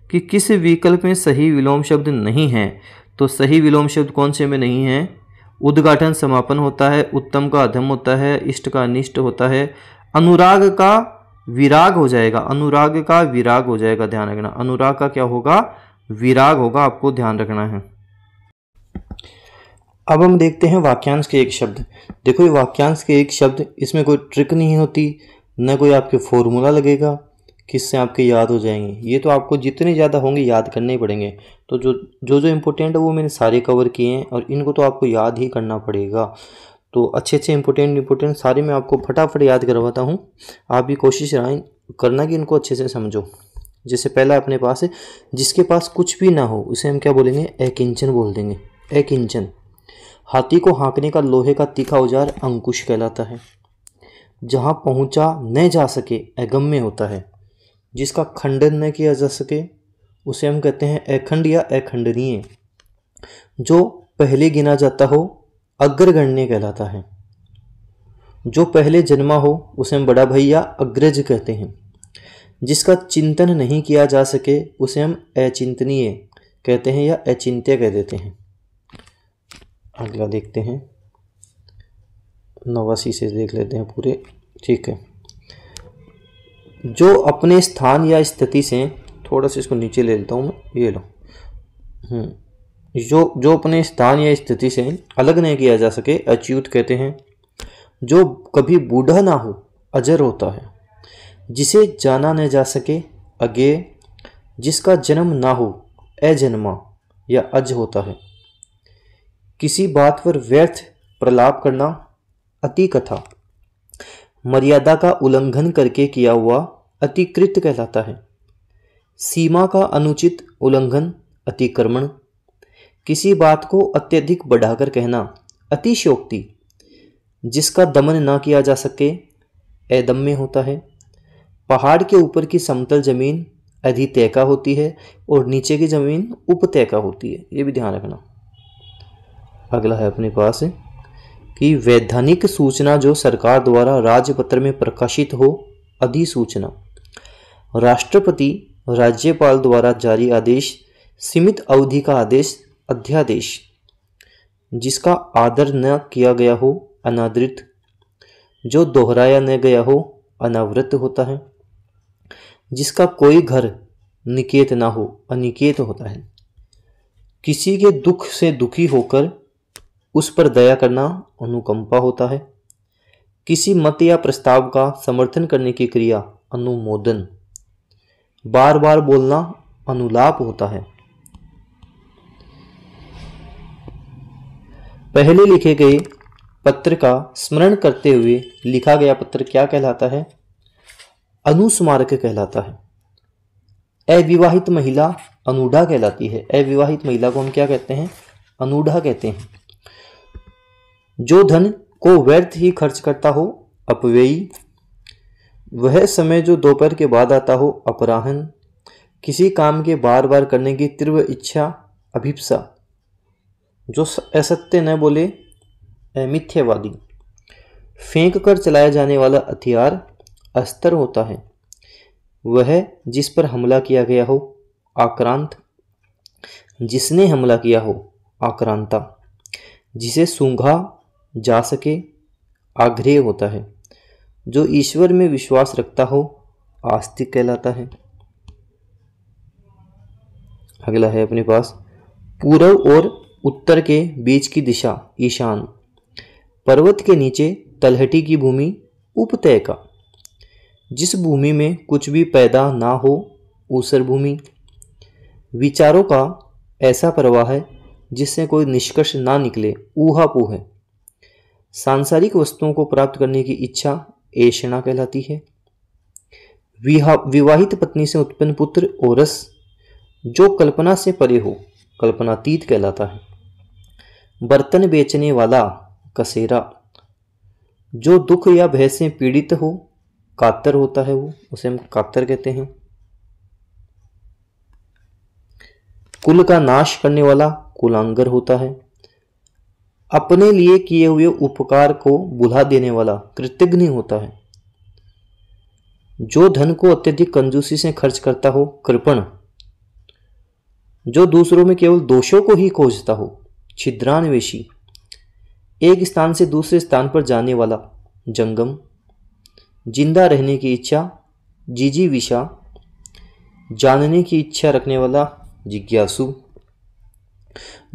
कि किस विकल्प में सही विलोम शब्द नहीं है? तो सही विलोम शब्द कौन से में नहीं है? उद्घाटन समापन होता है, उत्तम का अधम होता है, इष्ट का अनिष्ट होता है, अनुराग का विराग हो जाएगा, अनुराग का विराग हो जाएगा, ध्यान रखना, अनुराग का क्या होगा? विराग होगा, आपको ध्यान रखना है। अब हम देखते हैं वाक्यांश के एक शब्द। देखो ये वाक्यांश के एक शब्द, इसमें कोई ट्रिक नहीं होती, न कोई आपके फॉर्मूला लगेगा किससे आपके याद हो जाएंगे, ये तो आपको जितने ज़्यादा होंगे याद करने ही पड़ेंगे। तो जो इम्पोर्टेंट है वो मैंने सारे कवर किए हैं, और इनको तो आपको याद ही करना पड़ेगा। तो अच्छे इम्पोर्टेंट सारे मैं आपको फटाफट याद करवाता हूँ, आप भी कोशिश करना कि इनको अच्छे से समझो। जैसे पहला अपने पास है, जिसके पास कुछ भी ना हो उसे हम क्या बोलेंगे? अकिंचन बोल देंगे, अकिंचन। हाथी को हाँकने का लोहे का तीखा औजार अंकुश कहलाता है। जहाँ पहुँचा न जा सके अगम्य होता है, जिसका खंडन न किया जा सके उसे हम कहते हैं अखंड या अखंडनीय। जो पहले गिना जाता हो अग्रगण्य कहलाता है। जो पहले जन्मा हो उसे हम बड़ा भाई या अग्रज कहते हैं। जिसका चिंतन नहीं किया जा सके उसे हम अचिंतनीय कहते हैं या अचिंत्य कह देते हैं। अगला देखते हैं, 89 से देख लेते हैं पूरे, ठीक है। जो अपने स्थान या स्थिति से, थोड़ा सा इसको नीचे ले लेता हूँ मैं, ये लो, जो अपने स्थान या स्थिति से अलग नहीं किया जा सके अच्युत कहते हैं। जो कभी बूढ़ा ना हो अजर होता है। जिसे जाना न जा सके अज्ञेय। जिसका जन्म ना हो अजन्मा या अज होता है। किसी बात पर व्यर्थ प्रलाप करना अति कथा। मर्यादा का उल्लंघन करके किया हुआ अतिकृत कहलाता है। सीमा का अनुचित उल्लंघन अतिक्रमण। किसी बात को अत्यधिक बढ़ाकर कहना अतिशयोक्ति। जिसका दमन ना किया जा सके अदम्य होता है। पहाड़ के ऊपर की समतल जमीन अधितैका होती है और नीचे की जमीन उपतैका होती है, ये भी ध्यान रखना। अगला है अपने पास कि वैधानिक सूचना जो सरकार द्वारा राजपत्र में प्रकाशित हो, अधिसूचना। राष्ट्रपति राज्यपाल द्वारा जारी आदेश, सीमित अवधि का आदेश, अध्यादेश। जिसका आदर न किया गया हो, अनादृत। जो दोहराया न गया हो, अनावृत होता है। जिसका कोई घर निकेत ना हो, अनिकेत होता है। किसी के दुख से दुखी होकर उस पर दया करना अनुकंपा होता है। किसी मत या प्रस्ताव का समर्थन करने की क्रिया अनुमोदन। बार बार बोलना अनुलाप होता है। पहले लिखे गए पत्र का स्मरण करते हुए लिखा गया पत्र क्या कहलाता है? अनुस्मारक कहलाता है। अविवाहित महिला अनूढ़ा कहलाती है। अविवाहित महिला को हम क्या कहते हैं? अनूढ़ा कहते हैं। जो धन को व्यर्थ ही खर्च करता हो, अपव्ययी। वह समय जो दोपहर के बाद आता हो, अपराह्न। किसी काम के बार बार करने की तीव्र इच्छा, अभिप्सा। जो असत्य न बोले, मिथ्यावादी। फेंक कर चलाया जाने वाला हथियार अस्त्र होता है। वह जिस पर हमला किया गया हो, आक्रांत। जिसने हमला किया हो, आक्रांता। जिसे सूंघा जा सके, आग्रह होता है। जो ईश्वर में विश्वास रखता हो, आस्तिक कहलाता है। अगला है अपने पास पूर्व और उत्तर के बीच की दिशा, ईशान। पर्वत के नीचे तलहटी की भूमि, उपतैका। जिस भूमि में कुछ भी पैदा ना हो, ऊसर भूमि। विचारों का ऐसा प्रवाह है जिससे कोई निष्कर्ष ना निकले, ऊहापोह है। सांसारिक वस्तुओं को प्राप्त करने की इच्छा, ऐषणा कहलाती है। विवाहित पत्नी से उत्पन्न पुत्र, औरस। जो कल्पना से परे हो, कल्पनातीत कहलाता है। बर्तन बेचने वाला, कसेरा। जो दुख या भय से पीड़ित हो, कातर होता है, वो उसे हम कातर कहते हैं। कुल का नाश करने वाला, कुलांगर होता है। अपने लिए किए हुए उपकार को भुला देने वाला, कृतघ्न होता है। जो धन को अत्यधिक कंजूसी से खर्च करता हो, कृपण। जो दूसरों में केवल दोषों को ही खोजता हो, छिद्रान्वेषी। एक स्थान से दूसरे स्थान पर जाने वाला, जंगम। जिंदा रहने की इच्छा, जिजीविषा। जानने की इच्छा रखने वाला, जिज्ञासु।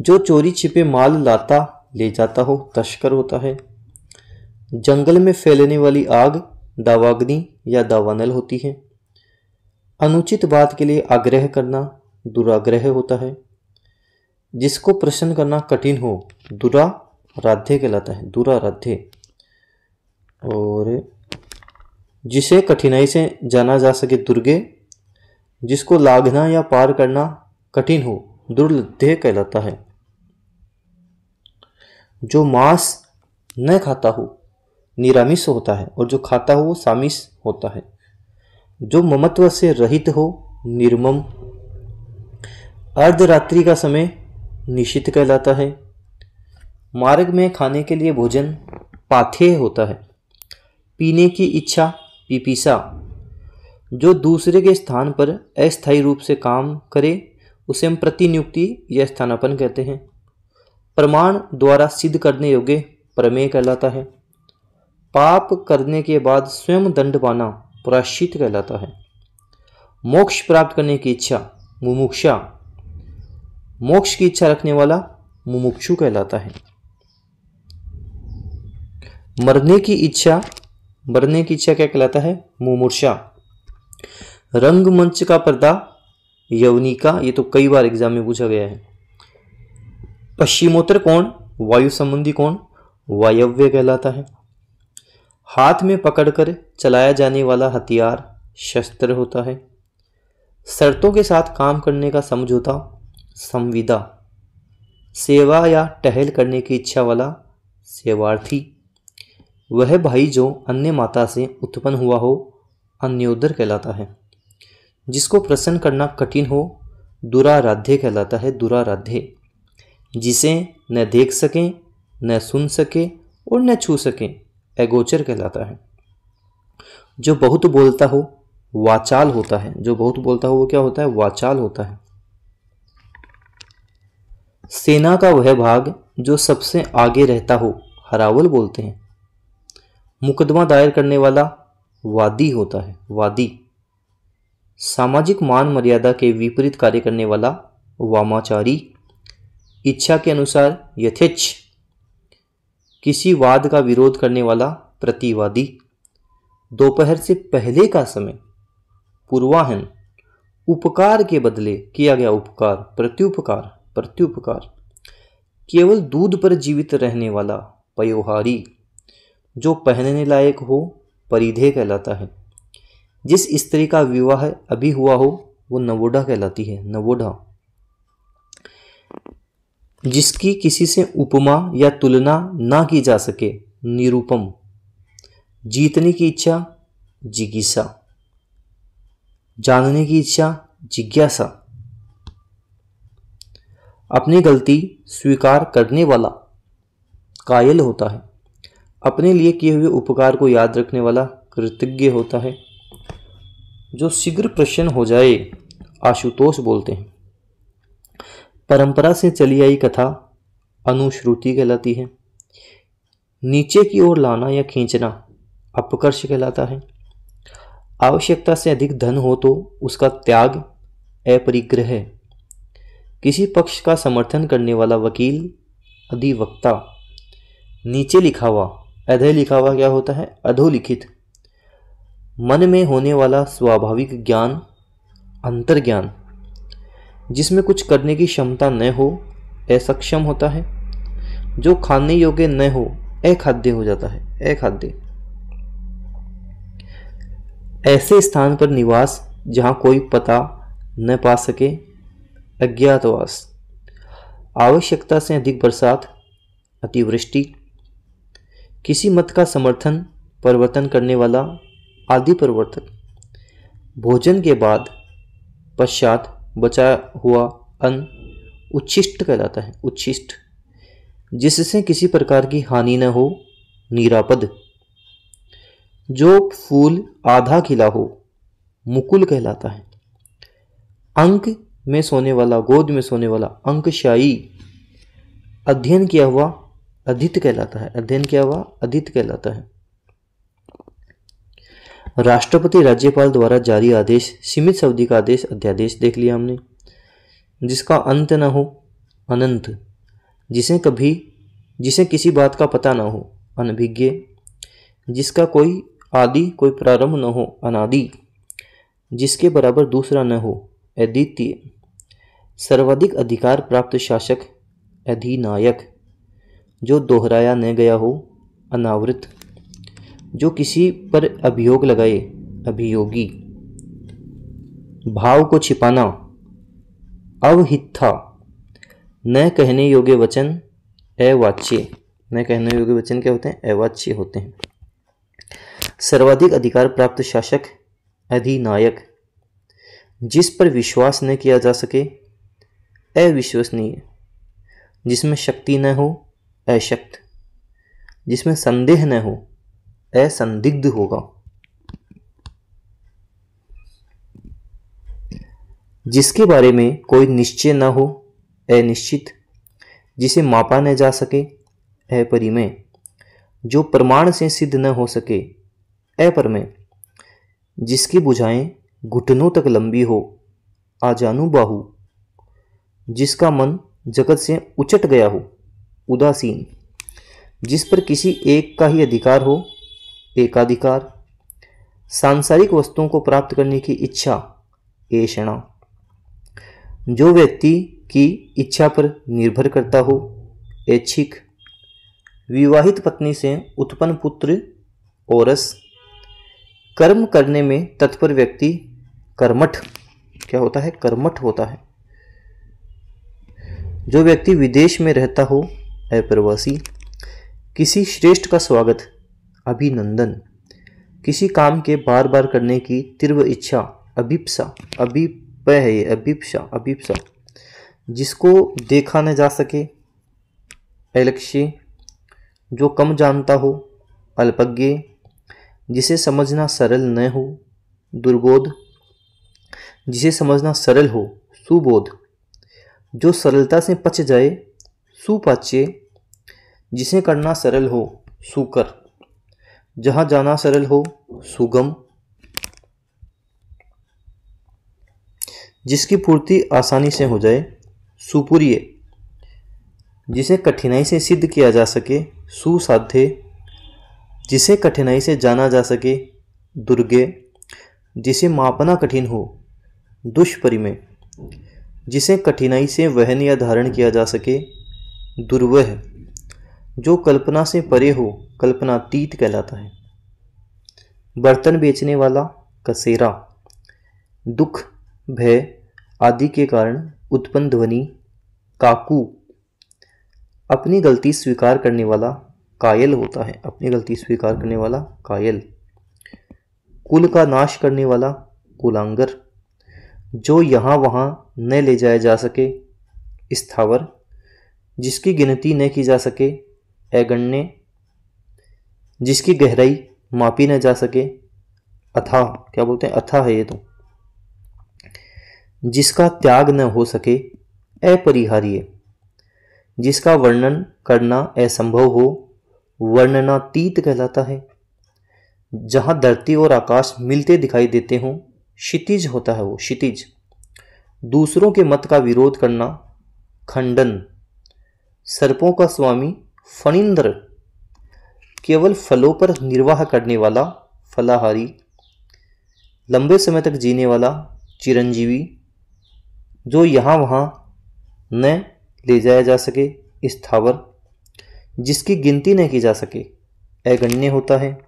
जो चोरी छिपे माल लाता ले जाता हो, तस्कर होता है। जंगल में फैलने वाली आग, दावाग्नि या दावानल होती है। अनुचित बात के लिए आग्रह करना, दुराग्रह होता है। जिसको प्रसन्न करना कठिन हो, दुराराध्य कहलाता है, दुराराध्य। और जिसे कठिनाई से जाना जा सके, दुर्गे। जिसको लाघना या पार करना कठिन हो, दुर्लभ्य कहलाता है। जो मांस न खाता हो, निरामिष होता है, और जो खाता हो वो सामिष होता है। जो ममत्व से रहित हो, निर्मम। अर्धरात्रि का समय निशित कहलाता है। मार्ग में खाने के लिए भोजन, पाथेय होता है। पीने की इच्छा, पिपीसा। जो दूसरे के स्थान पर अस्थायी रूप से काम करे उसे हम प्रतिनियुक्ति या स्थानापन्न कहते हैं। प्रमाण द्वारा सिद्ध करने योग्य, प्रमेय कहलाता है। पाप करने के बाद स्वयं दंड पाना, प्रायश्चित कहलाता है। मोक्ष प्राप्त करने की इच्छा, मुमुक्षा। मोक्ष की इच्छा रखने वाला मुमुक्षु कहलाता है। मरने की इच्छा क्या कहलाता है? मुमूर्षा। रंगमंच का पर्दा, यवनिका। ये तो कई बार एग्जाम में पूछा गया है। पश्चिमोत्तर कोण, वायु संबंधी कोण, वायव्य कहलाता है। हाथ में पकड़कर चलाया जाने वाला हथियार, शस्त्र होता है। शर्तों के साथ काम करने का समझौता, संविदा। सेवा या टहल करने की इच्छा वाला, सेवार्थी। वह भाई जो अन्य माता से उत्पन्न हुआ हो, अन्योदर कहलाता है। जिसको प्रसन्न करना कठिन हो दुराराध्य कहलाता है, दुराराध्य। जिसे न देख सकें, न सुन सके और न छू सकें, अगोचर कहलाता है। जो बहुत बोलता हो वाचाल होता है, जो बहुत बोलता हो वो क्या होता है? वाचाल होता है। सेना का वह भाग जो सबसे आगे रहता हो हरावल बोलते हैं। मुकदमा दायर करने वाला वादी होता है, वादी। सामाजिक मान मर्यादा के विपरीत कार्य करने वाला वामाचारी। इच्छा के अनुसार यथेच्छ। किसी वाद का विरोध करने वाला प्रतिवादी। दोपहर से पहले का समय पूर्वाहन। उपकार के बदले किया गया उपकार प्रत्युपकार, प्रत्युपकार। केवल दूध पर जीवित रहने वाला पयोहारी। जो पहनने लायक हो परिधेय कहलाता है। जिस स्त्री का विवाह अभी हुआ हो वो नवोढ़ा कहलाती है, नवोढ़ा। जिसकी किसी से उपमा या तुलना ना की जा सके, निरूपम। जीतने की इच्छा जिज्ञासा। जानने की इच्छा जिज्ञासा। अपनी गलती स्वीकार करने वाला कायल होता है। अपने लिए किए हुए उपकार को याद रखने वाला कृतज्ञ होता है। जो शीघ्र प्रसन्न हो जाए आशुतोष बोलते हैं। परंपरा से चली आई कथा अनुश्रुति कहलाती है। नीचे की ओर लाना या खींचना अपकर्ष कहलाता है। आवश्यकता से अधिक धन हो तो उसका त्याग अपरिग्रह है। किसी पक्ष का समर्थन करने वाला वकील अधिवक्ता। नीचे लिखा हुआ अधः लिखा हुआ क्या होता है? अधोलिखित। मन में होने वाला स्वाभाविक ज्ञान अंतर्ज्ञान। जिसमें कुछ करने की क्षमता न हो असक्षम होता है। जो खाने योग्य न हो अखाद्य हो जाता है, अखाद्य। ऐसे स्थान पर निवास जहां कोई पता न पा सके, अज्ञातवास। आवश्यकता से अधिक बरसात अतिवृष्टि। किसी मत का समर्थन परिवर्तन करने वाला आदि परिवर्तक। भोजन के बाद पश्चात बचा हुआ अन्न उच्छिष्ट कहलाता है, उच्छिष्ट। जिससे किसी प्रकार की हानि न हो, निरापद। जो फूल आधा खिला हो मुकुल कहलाता है। अंक में सोने वाला, गोद में सोने वाला अंकशायी। अध्ययन किया हुआ अधीत कहलाता है, अध्ययन किया हुआ अधीत कहलाता है। राष्ट्रपति राज्यपाल द्वारा जारी आदेश सीमित अवधि का आदेश अध्यादेश देख लिया हमने। जिसका अंत न हो अनंत। जिसे किसी बात का पता न हो अनभिज्ञ। जिसका कोई आदि कोई प्रारंभ न हो अनादि। जिसके बराबर दूसरा न हो अद्वितीय। सर्वाधिक अधिकार प्राप्त शासक अधिनायक। जो दोहराया न गया हो अनावृत। जो किसी पर अभियोग लगाए अभियोगी। भाव को छिपाना अवहिथा। न कहने योग्य वचन अवाच्य। न कहने योग्य वचन क्या होते हैं? अवाच्य होते हैं। सर्वाधिक अधिकार प्राप्त शासक अधिनायक। जिस पर विश्वास न किया जा सके अविश्वसनीय। जिसमें शक्ति न हो अशक्त। जिसमें संदेह न हो असंदिग्ध होगा। जिसके बारे में कोई निश्चय न हो अनिश्चित। जिसे मापा न जा सके अपरिमेय। जो प्रमाण से सिद्ध न हो सके अपरमेय। जिसकी भुजाएं घुटनों तक लंबी हो आजानुबाहु। जिसका मन जगत से उचट गया हो उदासीन। जिस पर किसी एक का ही अधिकार हो एकाधिकार। सांसारिक वस्तुओं को प्राप्त करने की इच्छा ऐषणा। जो व्यक्ति की इच्छा पर निर्भर करता हो ऐच्छिक। विवाहित पत्नी से उत्पन्न पुत्र औरस। कर्म करने में तत्पर व्यक्ति कर्मठ क्या होता है? कर्मठ होता है। जो व्यक्ति विदेश में रहता हो अप्रवासी। किसी श्रेष्ठ का स्वागत अभिनंदन। किसी काम के बार बार करने की तीव्र इच्छा, अभिप्सा, अभिप है ये, अभिप्सा, अभिप्सा। जिसको देखा न जा सके, अलक्ष्य। जो कम जानता हो, अल्पज्ञ। जिसे समझना सरल न हो, दुर्बोध। जिसे समझना सरल हो, सुबोध। जो सरलता से पच जाए, सुपाच्य। जिसे करना सरल हो, सुकर। जहाँ जाना सरल हो, सुगम। जिसकी पूर्ति आसानी से हो जाए, सुपुर्य। जिसे कठिनाई से सिद्ध किया जा सके, सुसाध्य। जिसे कठिनाई से जाना जा सके, दुर्गे। जिसे मापना कठिन हो, दुष्परिमेय। जिसे कठिनाई से वहन या धारण किया जा सके, दुर्वह। जो कल्पना से परे हो, कल्पनातीत कहलाता है। बर्तन बेचने वाला, कसेरा। दुख, भय आदि के कारण उत्पन्न ध्वनि, काकू। अपनी गलती स्वीकार करने वाला कायल होता है, अपनी गलती स्वीकार करने वाला कायल। कुल का नाश करने वाला, कुलांगर। जो यहाँ वहाँ न ले जाया जा सके, स्थावर। जिसकी गिनती न की जा सके, अगण्य। जिसकी गहराई मापी न जा सके, अथाह। क्या बोलते हैं, अथाह है ये तो। जिसका त्याग न हो सके, अपरिहार्य। जिसका वर्णन करना असंभव हो, वर्णनातीत कहलाता है। जहाँ धरती और आकाश मिलते दिखाई देते हों, क्षितिज होता है वो, क्षितिज। दूसरों के मत का विरोध करना, खंडन। सर्पों का स्वामी, फणींद्र। केवल फलों पर निर्वाह करने वाला, फलाहारी। लंबे समय तक जीने वाला, चिरंजीवी। जो यहाँ वहाँ न ले जाया जा सके, स्थावर। जिसकी गिनती न की जा सके, अगण्य होता है।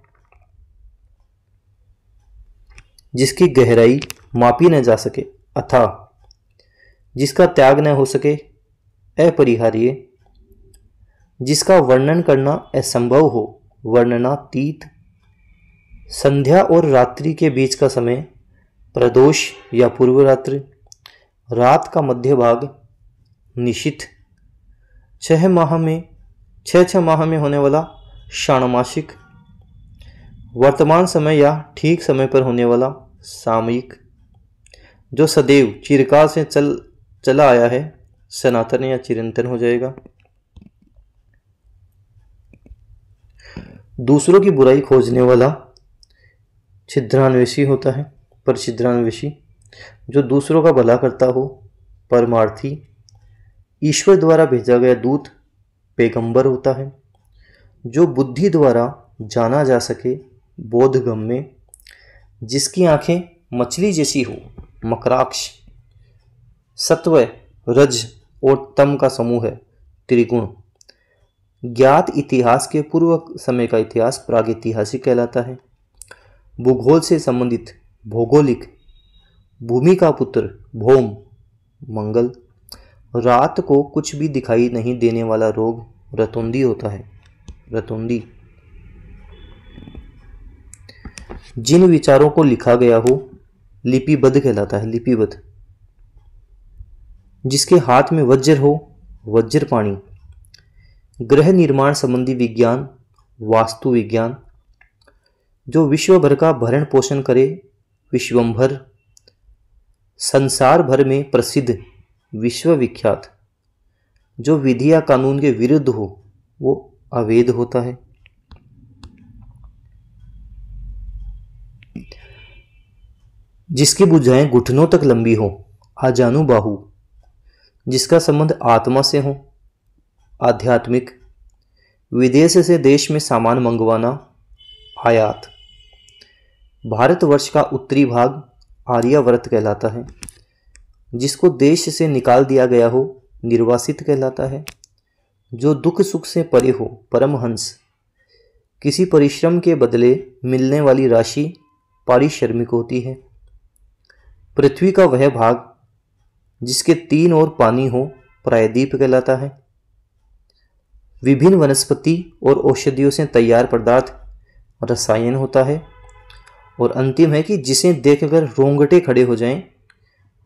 जिसकी गहराई मापी न जा सके, अथाह। जिसका त्याग न हो सके, अपरिहार्य। जिसका वर्णन करना असंभव हो, वर्णनातीत। संध्या और रात्रि के बीच का समय, प्रदोष या पूर्व रात्रि। रात का मध्य भाग, निशिथ। 6 माह में होने वाला, षाण्मासिक। वर्तमान समय या ठीक समय पर होने वाला, सामयिक। जो सदैव चिरकाल से चला आया है, सनातन या चिरंतन हो जाएगा। दूसरों की बुराई खोजने वाला, छिद्रान्वेषी होता है, पर छिद्रान्वेषी। जो दूसरों का भला करता हो, परमार्थी। ईश्वर द्वारा भेजा गया दूत, पैगंबर होता है। जो बुद्धि द्वारा जाना जा सके, बोधगम्य। जिसकी आंखें मछली जैसी हो, मकराक्ष। सत्व, रज और तम का समूह है, त्रिगुण। ज्ञात इतिहास के पूर्व समय का इतिहास प्रागैतिहासिक कहलाता है। भूगोल से संबंधित, भौगोलिक। भूमि का पुत्र, भौम, मंगल। रात को कुछ भी दिखाई नहीं देने वाला रोग, रतौंधी होता है, रतौंधी। जिन विचारों को लिखा गया हो, लिपिबद्ध कहलाता है, लिपिबद्ध। जिसके हाथ में वज्र हो, वज्रपाणी। ग्रह निर्माण संबंधी विज्ञान, वास्तु विज्ञान। जो विश्व भर का भरण पोषण करे, विश्वंभर। संसार भर में प्रसिद्ध, विश्व विख्यात। जो विधि या कानून के विरुद्ध हो, वो अवैध होता है। जिसकी भुजाएं घुटनों तक लंबी हो, आजानुबाहु। जिसका संबंध आत्मा से हो, आध्यात्मिक। विदेश से देश में सामान मंगवाना, आयात। भारतवर्ष का उत्तरी भाग आर्यावर्त कहलाता है। जिसको देश से निकाल दिया गया हो, निर्वासित कहलाता है। जो दुख सुख से परे हो, परमहंस। किसी परिश्रम के बदले मिलने वाली राशि पारिश्रमिक होती है। पृथ्वी का वह भाग जिसके 3 ओर पानी हो, प्रायद्वीप कहलाता है। विभिन्न वनस्पति और औषधियों से तैयार पदार्थ, रसायन होता है। और अंतिम है कि जिसे देखकर रोंगटे खड़े हो जाएं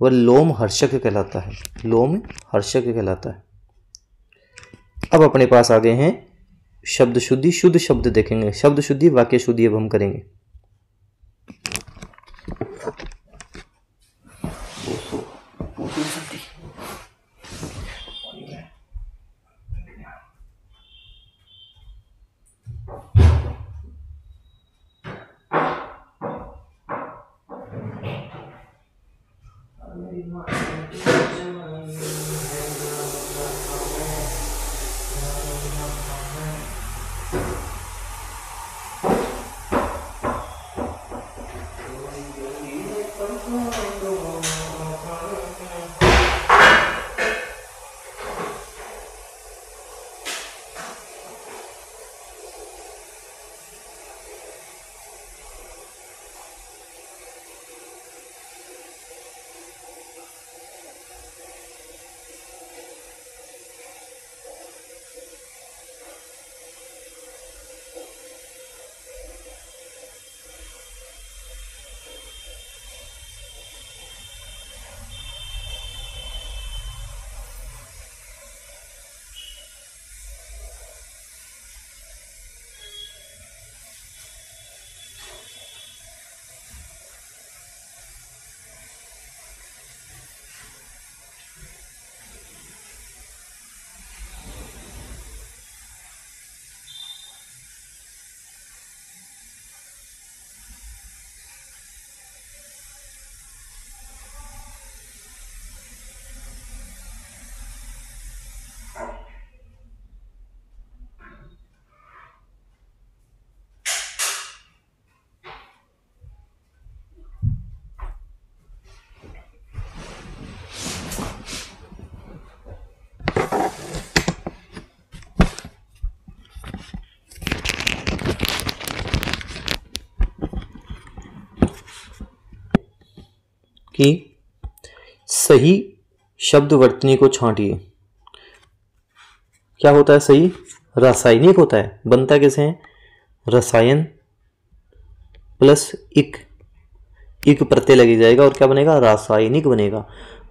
वह लोम हर्षक कहलाता है। लोम हर्षक कहलाता है। अब अपने पास आ गए हैं शब्द शुद्धि, शुद्ध शब्द देखेंगे। शब्द शुद्धि, वाक्य शुद्धि अब हम करेंगे। कि सही शब्द वर्तनी को छांटिए। क्या होता है सही? रासायनिक होता है। बनता कैसे है? रसायन प्लस इक, इक प्रत्यय लगी जाएगा और क्या बनेगा? रासायनिक बनेगा।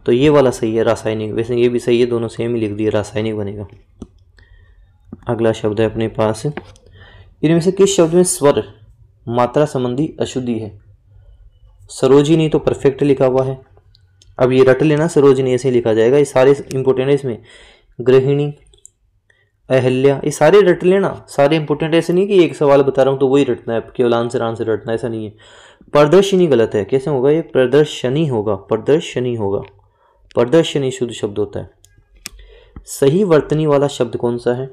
तो ये वाला सही है, रासायनिक। वैसे ये भी सही है, दोनों सेम ही लिख दिए, रासायनिक बनेगा। अगला शब्द है अपने पास, इनमें से किस शब्द में स्वर मात्रा संबंधी अशुद्धि है? सरोजिनी तो परफेक्ट लिखा हुआ है। अब ये रट लेना, सरोजिनी ऐसे लिखा जाएगा। ये सारे इंपोर्टेंट है इसमें। गृहिणी, अहल्या, ये सारे रट लेना, सारे इंपोर्टेंट। ऐसे नहीं कि एक सवाल बता रहा हूँ तो वही रटना है, केवल आंसर रटना, ऐसा नहीं है। प्रदर्शनी गलत है। कैसे होगा ये? प्रदर्शनी होगा, प्रदर्शनी होगा। प्रदर्शनी शुद्ध शब्द होता है। सही वर्तनी वाला शब्द कौन सा है?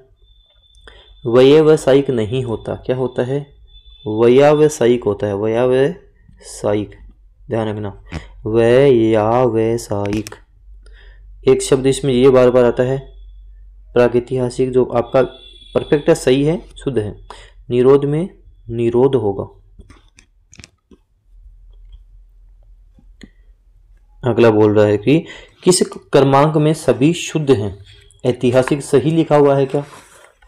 व्यावसायिक नहीं होता। क्या होता है? व्यावसायिक होता है। व्यावसायिक, ध्यान रखना, व्यावसायिक। एक शब्द इसमें ये बार बार आता है, प्रागैतिहासिक, जो आपका परफेक्ट है, सही है, शुद्ध है। निरोध में निरोध होगा। अगला बोल रहा है कि किस क्रमांक में सभी शुद्ध हैं? ऐतिहासिक सही लिखा हुआ है क्या?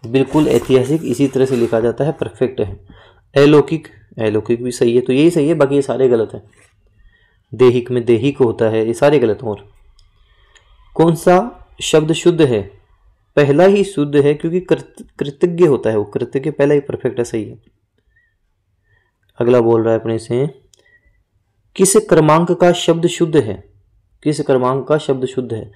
बिल्कुल ऐतिहासिक इसी तरह से लिखा जाता है, परफेक्ट है। अलौकिक, अलौकिक भी सही है, तो यही सही है, बाकी ये सारे गलत हैं। देहिक में देहिक होता है, ये सारे गलत हैं। और कौन सा शब्द शुद्ध है? पहला ही शुद्ध है, क्योंकि कृतज्ञ होता है वो, कृतज्ञ पहला ही परफेक्ट है, सही है। अगला बोल रहा है अपने से, किस क्रमांक का शब्द शुद्ध है? किस क्रमांक का शब्द शुद्ध है?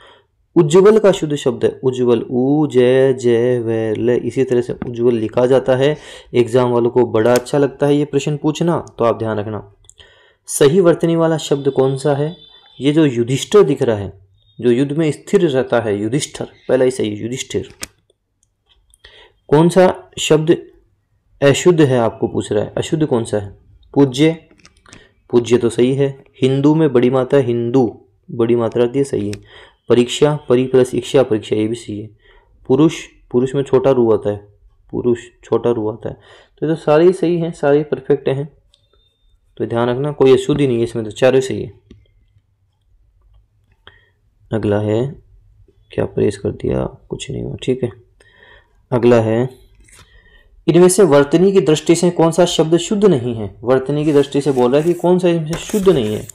उज्ज्वल का शुद्ध शब्द है, उज्ज्वल, उ जय जय व ल, इसी तरह से उज्ज्वल लिखा जाता है। एग्जाम वालों को बड़ा अच्छा लगता है ये प्रश्न पूछना, तो आप ध्यान रखना। सही वर्तनी वाला शब्द कौन सा है? ये जो युधिष्ठिर दिख रहा है, जो युद्ध में स्थिर रहता है, युधिष्ठिर, पहला ही सही, युधिष्ठिर। कौन सा शब्द अशुद्ध है आपको पूछ रहा है? अशुद्ध कौन सा है? पूज्य, पूज्य तो सही है। हिंदू में बड़ी मात्रा, हिंदू बड़ी मात्रा आती है, सही है। परीक्षा, परी प्लस इक्षा, परीक्षा, ये भी सही है। पुरुष, पुरुष में छोटा रू आता है, पुरुष छोटा रू आता है। तो ये तो सारे ही सही हैं, सारे परफेक्ट हैं, तो ध्यान रखना, कोई अशुद्ध ही नहीं है इसमें, तो चारों सही है। अगला है, क्या प्रेस कर दिया, कुछ नहीं हुआ, ठीक है। अगला है, इनमें से वर्तनी की दृष्टि से कौन सा शब्द शुद्ध नहीं है? वर्तनी की दृष्टि से बोल रहा है कि कौन सा इनमें से शुद्ध नहीं है।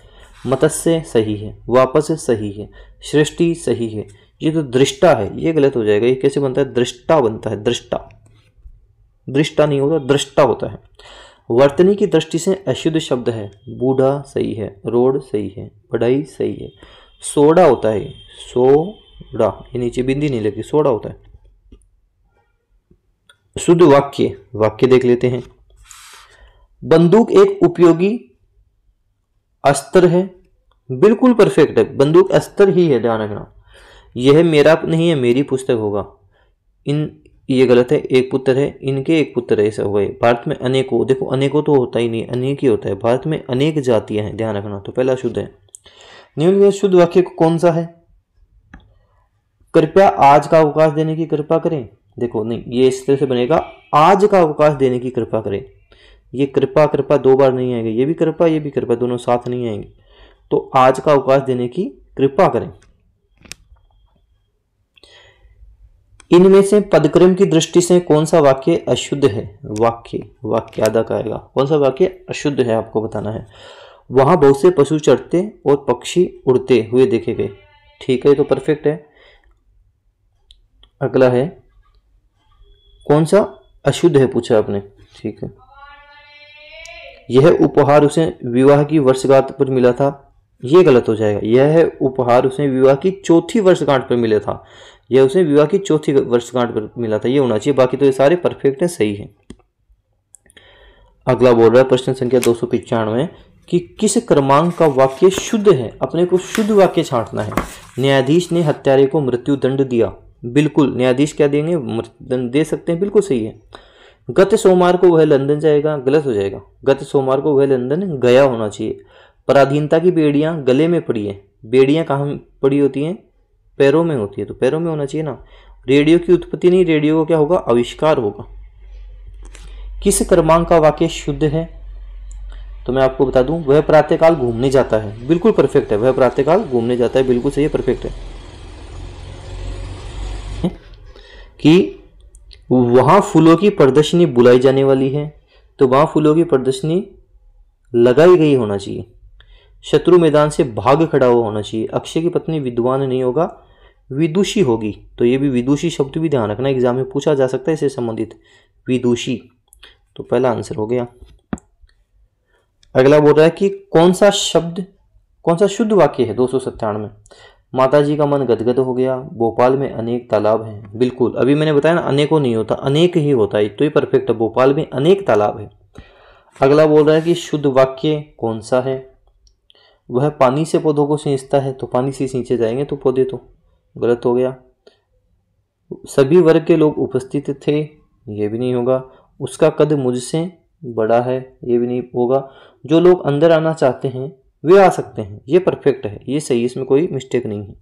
मत्स्य सही है, वापस सही है, सृष्टि सही है। ये तो दृष्टा है, ये गलत हो जाएगा। ये कैसे बनता है? दृष्टा बनता है, दृष्टा। दृष्टा नहीं होता, दृष्टा होता है। वर्तनी की दृष्टि से अशुद्ध शब्द है। बूढ़ा सही है, रोड सही है, पढ़ाई सही है। सोडा होता है, सोडा, ये नीचे बिंदी नहीं लगी, सोडा होता है। शुद्ध वाक्य, वाक्य देख लेते हैं। बंदूक एक उपयोगी अस्त्र है, बिल्कुल परफेक्ट है। बंदूक अस्त्र ही है, ध्यान रखना। यह मेरा नहीं है, मेरी पुस्तक होगा। ये गलत है। एक पुत्र है, इनके एक पुत्र है, ऐसा हुआ है। भारत में अनेकों, देखो अनेकों तो होता ही नहीं, अनेक ही होता है। भारत में अनेक जातियां हैं, ध्यान रखना। तो पहला शुद्ध है। निम्नलिखित शुद्ध वाक्य कौन सा है? कृपया आज का अवकाश देने की कृपा करें। देखो नहीं, ये इस तरह से बनेगा, आज का अवकाश देने की कृपा करें। ये कृपा कृपा दो बार नहीं आएगा, ये भी कृपा दोनों साथ नहीं आएंगे। तो आज का अवकाश देने की कृपा करें। इनमें से पदक्रम की दृष्टि से कौन सा वाक्य अशुद्ध है? वाक्य आधा का आएगा। कौन सा वाक्य अशुद्ध है आपको बताना है। वहां बहुत से पशु चढ़ते और पक्षी उड़ते हुए देखे गए। ठीक है, तो परफेक्ट है। अगला है, कौन सा अशुद्ध है पूछा आपने। ठीक है, यह उपहार उसे विवाह की वर्षगांठ पर मिला था। यह गलत हो जाएगा। यह उपहार उसे विवाह की चौथी वर्षगांठ पर मिला था। यह उसे विवाह की चौथी वर्षगांठ पर मिला था, ये होना चाहिए। बाकी तो ये सारे परफेक्ट है, सही है। अगला बोल रहा है प्रश्न संख्या 295 कि किस क्रमांक का वाक्य शुद्ध है? अपने को शुद्ध वाक्य छांटना है। न्यायाधीश ने हत्यारे को मृत्यु दंड दिया। बिल्कुल, न्यायाधीश क्या देंगे? दंड दे सकते हैं, बिल्कुल सही है। गत सोमवार को वह लंदन जाएगा, गलत हो जाएगा। गत सोमवार को वह लंदन गया होना चाहिए। पराधीनता की बेड़ियां गले में पड़ी है। बेड़ियां कहाँ पड़ी होती हैं? पैरों में होती है, तो पैरों में होना चाहिए ना। रेडियो की उत्पत्ति नहीं, रेडियो का क्या होगा? आविष्कार होगा। किस क्रमांक का वाक्य शुद्ध है? तो मैं आपको बता दूं, वह प्रातःकाल घूमने जाता है। बिल्कुल परफेक्ट है, वह प्रातःकाल घूमने जाता है, बिल्कुल सही है, परफेक्ट है। कि वहां फूलों की प्रदर्शनी बुलाई जाने वाली है, तो वहां फूलों की प्रदर्शनी लगाई गई होना चाहिए। शत्रु मैदान से भाग खड़ा हुआ होना चाहिए। अक्षय की पत्नी विद्वान नहीं होगा, विदुषी होगी। तो ये भी विदुषी शब्द भी ध्यान रखना, एग्जाम में पूछा जा सकता है इससे संबंधित, विदुषी। तो पहला आंसर हो गया। अगला बोल रहा है कि कौन सा शुद्ध वाक्य है? 297। माता जी का मन गदगद हो गया। भोपाल में अनेक तालाब हैं। बिल्कुल, अभी मैंने बताया ना, अनेकों नहीं होता, अनेक ही होता है, तो ये परफेक्ट है। भोपाल में अनेक तालाब है। अगला बोल रहा है कि शुद्ध वाक्य कौन सा है? वह पानी से पौधों को सींचता है, तो पानी से सींचे जाएंगे तो पौधे, तो गलत हो गया। सभी वर्ग के लोग उपस्थित थे, ये भी नहीं होगा। उसका कद मुझसे बड़ा है, ये भी नहीं होगा। जो लोग अंदर आना चाहते हैं वे आ सकते हैं, ये परफेक्ट है, ये सही, इसमें कोई मिस्टेक नहीं है।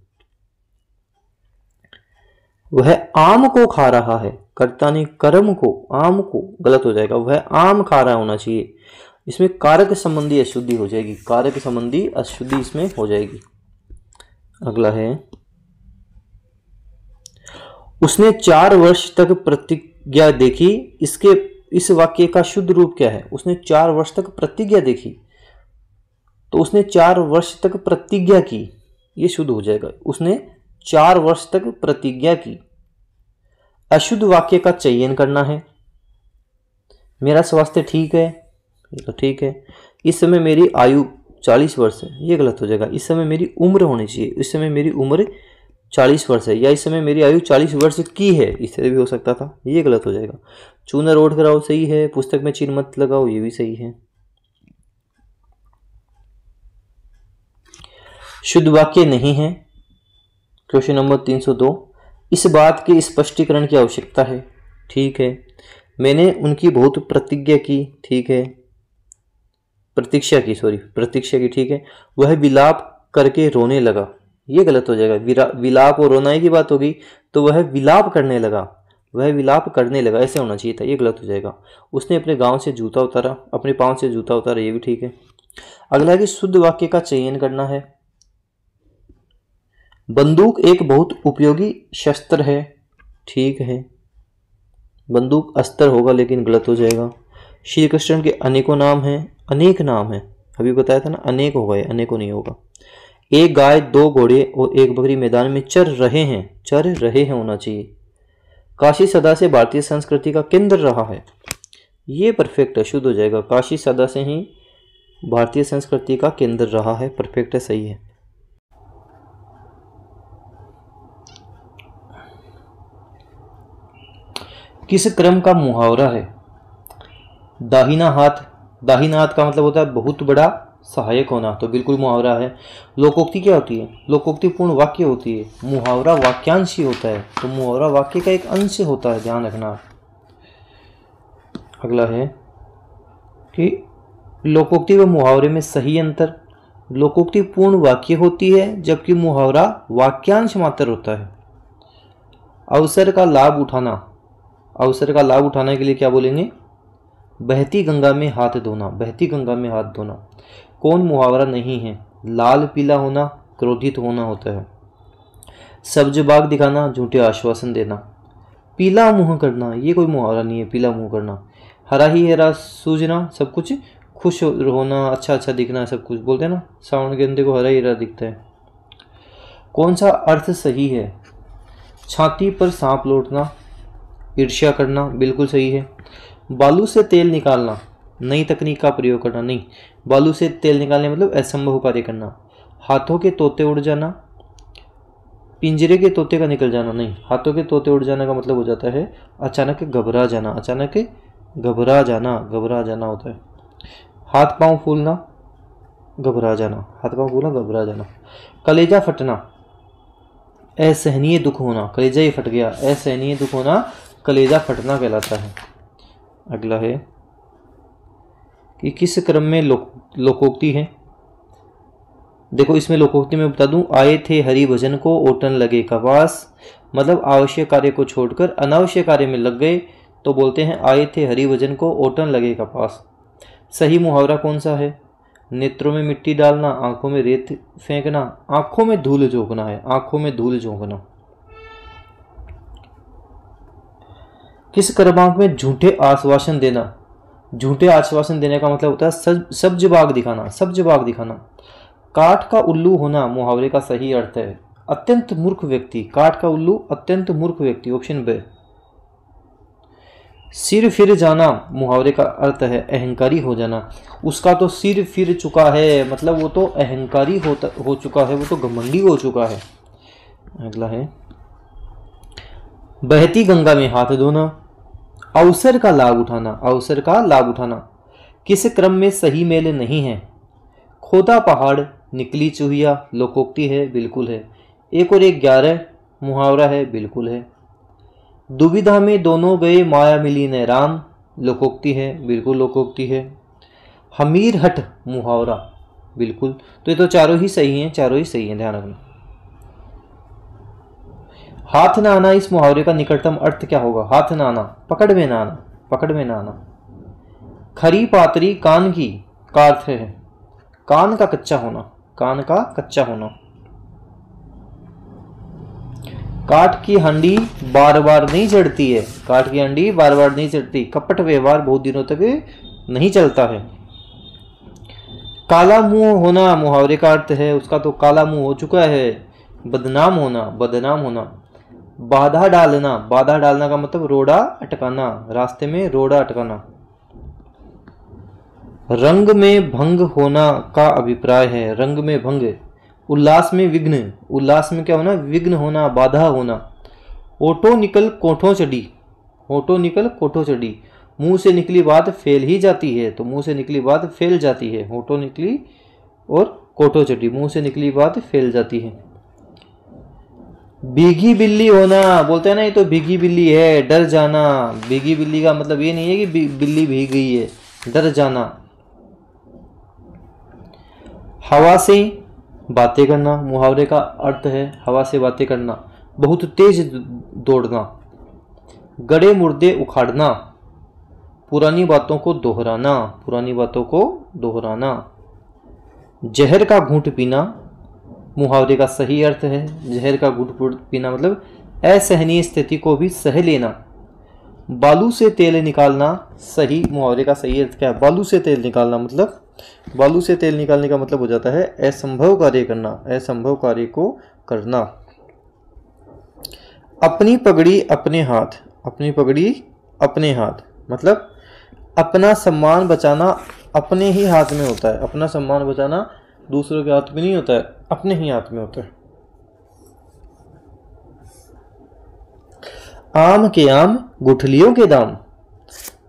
वह आम को खा रहा है, कर्ता ने कर्म को, आम को, गलत हो जाएगा। वह आम खा रहा होना चाहिए। इसमें कारक संबंधी अशुद्धि हो जाएगी, कारक संबंधी अशुद्धि इसमें हो जाएगी। अगला है, उसने 4 वर्ष तक प्रतिज्ञा देखी। इस वाक्य का शुद्ध रूप क्या है? उसने 4 वर्ष तक प्रतिज्ञा देखी, तो उसने 4 वर्ष तक प्रतिज्ञा की, ये शुद्ध हो जाएगा। उसने 4 वर्ष तक प्रतिज्ञा की। अशुद्ध वाक्य का चयन करना है। मेरा स्वास्थ्य ठीक है, ये तो ठीक है। इस समय मेरी आयु 40 वर्ष है, ये गलत हो जाएगा। इस समय मेरी उम्र होनी चाहिए, इस समय मेरी उम्र 40 वर्ष है, या इस समय मेरी आयु 40 वर्ष की है, इस तरह भी हो सकता था, ये गलत हो जाएगा। चूना रोड कराओ, सही है। पुस्तक में चिन्ह मत लगाओ, ये भी सही है। शुद्ध वाक्य नहीं है। क्वेश्चन नंबर 302, इस बात के स्पष्टीकरण की आवश्यकता है। ठीक है। मैंने उनकी बहुत प्रतिज्ञा की, ठीक है, प्रतीक्षा की, ठीक है। वह विलाप करके रोने लगा, ये गलत हो जाएगा। विलाप और रोना की बात होगी, तो वह विलाप करने लगा, ऐसे होना चाहिए था, ये गलत हो जाएगा। उसने अपने पाँव से जूता उतारा, ये भी ठीक है। अगला है कि शुद्ध वाक्य का चयन करना है। बंदूक एक बहुत उपयोगी शस्त्र है, ठीक है। बंदूक अस्त्र होगा लेकिन गलत हो जाएगा। श्री कृष्ण के अनेकों नाम हैं, अनेक नाम हैं, अभी बताया था ना, अनेक होगा, अनेकों नहीं होगा। एक गाय, दो घोड़े और एक बकरी मैदान में चर रहे हैं होना चाहिए। काशी सदा से भारतीय संस्कृति का केंद्र रहा है, ये परफेक्ट है, शुद्ध हो जाएगा। काशी सदा से ही भारतीय संस्कृति का केंद्र रहा है, परफेक्ट है, सही है। किस क्रम का मुहावरा है? दाहिना हाथ का मतलब होता है बहुत बड़ा सहायक होना, तो बिल्कुल मुहावरा है। लोकोक्ति क्या होती है? लोकोक्ति पूर्ण वाक्य होती है। मुहावरा वाक्यांश ही होता है, तो मुहावरा वाक्य का एक अंश होता है, ध्यान रखना। अगला है कि लोकोक्ति व मुहावरे में सही अंतर। लोकोक्ति पूर्ण वाक्य होती है जबकि मुहावरा वाक्यांश मात्र होता है। अवसर का लाभ उठाना के लिए क्या बोलेंगे? बहती गंगा में हाथ धोना, बहती गंगा में हाथ धोना। कौन मुहावरा नहीं है? लाल पीला होना, क्रोधित होना होता है। सब्ज बाग दिखाना, झूठे आश्वासन देना। पीला मुंह करना, ये कोई मुहावरा नहीं है, पीला मुंह करना। हरा ही हरा सूझना, सब कुछ खुश होना, अच्छा दिखना, सब कुछ बोलते हैं ना, सावन के अंधे को हरा ही हरा दिखता है। कौन सा अर्थ सही है? छाती पर सांप लौटना, ईर्ष्या करना, बिल्कुल सही है। बालू से तेल निकालना, नई तकनीक का प्रयोग करना, नहीं, बालू से तेल निकालने मतलब असंभव कार्य करना। हाथों के तोते उड़ जाना, पिंजरे के तोते का निकल जाना, नहीं, हाथों के तोते उड़ जाना का मतलब हो जाता है अचानक घबरा जाना, अचानक घबरा जाना होता है। हाथ पांव फूलना, घबरा जाना, हाथ पांव फूलना, घबरा जाना। कलेजा फटना, असहनीय दुख होना, कलेजा ही फट गया, असहनीय दुख होना कलेजा फटना कहलाता है। अगला है कि किस क्रम में लोकोक्ति है? देखो इसमें लोकोक्ति में बता दूं, आए थे हरि भजन को ओटन लगे कपास, मतलब आवश्यक कार्य को छोड़कर अनावश्यक कार्य में लग गए तो बोलते हैं आए थे हरि भजन को ओटन लगे कपास। सही मुहावरा कौन सा है? नेत्रों में मिट्टी डालना, आंखों में रेत फेंकना, आंखों में धूल झोंकना है, आंखों में धूल झोंकना। किस क्रमांक में झूठे आश्वासन देना? झूठे आश्वासन देने का मतलब होता है सब्ज बाग दिखाना, सब्ज बाग दिखाना। काठ का उल्लू होना मुहावरे का सही अर्थ है अत्यंत मूर्ख व्यक्ति, काठ का उल्लू अत्यंत मूर्ख व्यक्ति, ऑप्शन बी। सिर फिर जाना मुहावरे का अर्थ है अहंकारी हो जाना, उसका तो सिर फिर चुका है, मतलब वो तो अहंकारी हो चुका है, वो तो घमंडी हो चुका है। अगला है बहती गंगा में हाथ धोना, अवसर का लाभ उठाना, अवसर का लाभ उठाना। किस क्रम में सही मेल नहीं है? खोदा पहाड़ निकली चूहिया लोकोक्ति है, बिल्कुल है। 1 और 1 11 मुहावरा है, बिल्कुल है। दुविधा में दोनों गए माया मिली न राम लोकोक्ति है, बिल्कुल लोकोक्ति है। हमीर हट मुहावरा, बिल्कुल। तो ये तो चारों ही सही हैं, चारों ही सही हैं, ध्यान रखना। हाथ न आना, इस मुहावरे का निकटतम अर्थ क्या होगा? हाथ न आना, पकड़ में ना आना, पकड़ में ना आना। खरी पातरी कान की का अर्थ है कान का कच्चा होना, कान का कच्चा होना। काठ की हांडी बार बार नहीं चढ़ती है, काठ की हांडी बार बार नहीं चढ़ती। कपट व्यवहार बहुत दिनों तक नहीं चलता है। काला मुंह होना मुहावरे का अर्थ है उसका तो काला मुंह हो चुका है, बदनाम होना, बदनाम होना। बाधा डालना, बाधा डालना का मतलब रोड़ा अटकाना, रास्ते में रोड़ा अटकाना। रंग में भंग होना का अभिप्राय है, रंग में भंग। उल्लास में विघ्न, उल्लास में क्या होना? विघ्न होना, बाधा होना। ओटो निकल कोठों चढ़ी, ओटो निकल कोठों चढ़ी। मुंह से निकली बात फैल ही जाती है, तो मुंह से निकली बात फैल जाती है। ओटो निकली और कोठों चढ़ी, मुंह से निकली बात फैल जाती है। भीगी बिल्ली होना, बोलते हैं ना ये तो भीगी बिल्ली है, डर जाना। भीगी बिल्ली का मतलब ये नहीं है कि बिल्ली भीग गई है, डर जाना। हवा से बातें करना मुहावरे का अर्थ है हवा से बातें करना, बहुत तेज दौड़ना। गड़े मुर्दे उखाड़ना, पुरानी बातों को दोहराना, पुरानी बातों को दोहराना। जहर का घूंट पीना मुहावरे का सही अर्थ है जहर का घूंट पीना मतलब असहनीय स्थिति को भी सह लेना। बालू से तेल निकालना, सही मुहावरे का सही अर्थ क्या है? बालू से तेल निकालना मतलब, बालू से तेल निकालने का मतलब हो जाता है असंभव कार्य करना, असंभव कार्य को करना। अपनी पगड़ी अपने हाथ, अपनी पगड़ी अपने हाथ मतलब अपना सम्मान बचाना अपने ही हाथ में होता है। अपना सम्मान बचाना दूसरों के हाथ में नहीं होता है, अपने ही हाथ में होता है। आम के आम गुठलियों के दाम,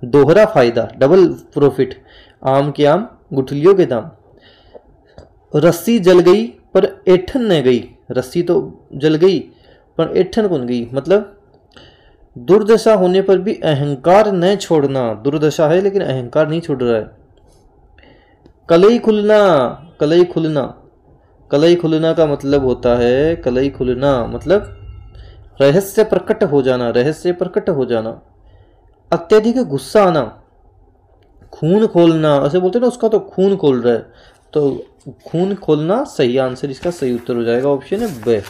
दोहरा फायदा, डबल प्रॉफिट। आम के आम गुठलियों के दाम। रस्सी जल गई पर ऐठन न गई, रस्सी तो जल गई पर ऐठन कौन गई मतलब दुर्दशा होने पर भी अहंकार न छोड़ना। दुर्दशा है लेकिन अहंकार नहीं छोड़ रहा है। कलई खुलना, कलई खुलना, कलई खुलना का मतलब होता है, कलई खुलना मतलब रहस्य प्रकट हो जाना, रहस्य प्रकट हो जाना। अत्यधिक गुस्सा आना, खून खोलना, ऐसे बोलते हैं ना उसका तो खून खोल रहा है, तो खून खोलना सही आंसर, इसका सही उत्तर हो जाएगा ऑप्शन है ब।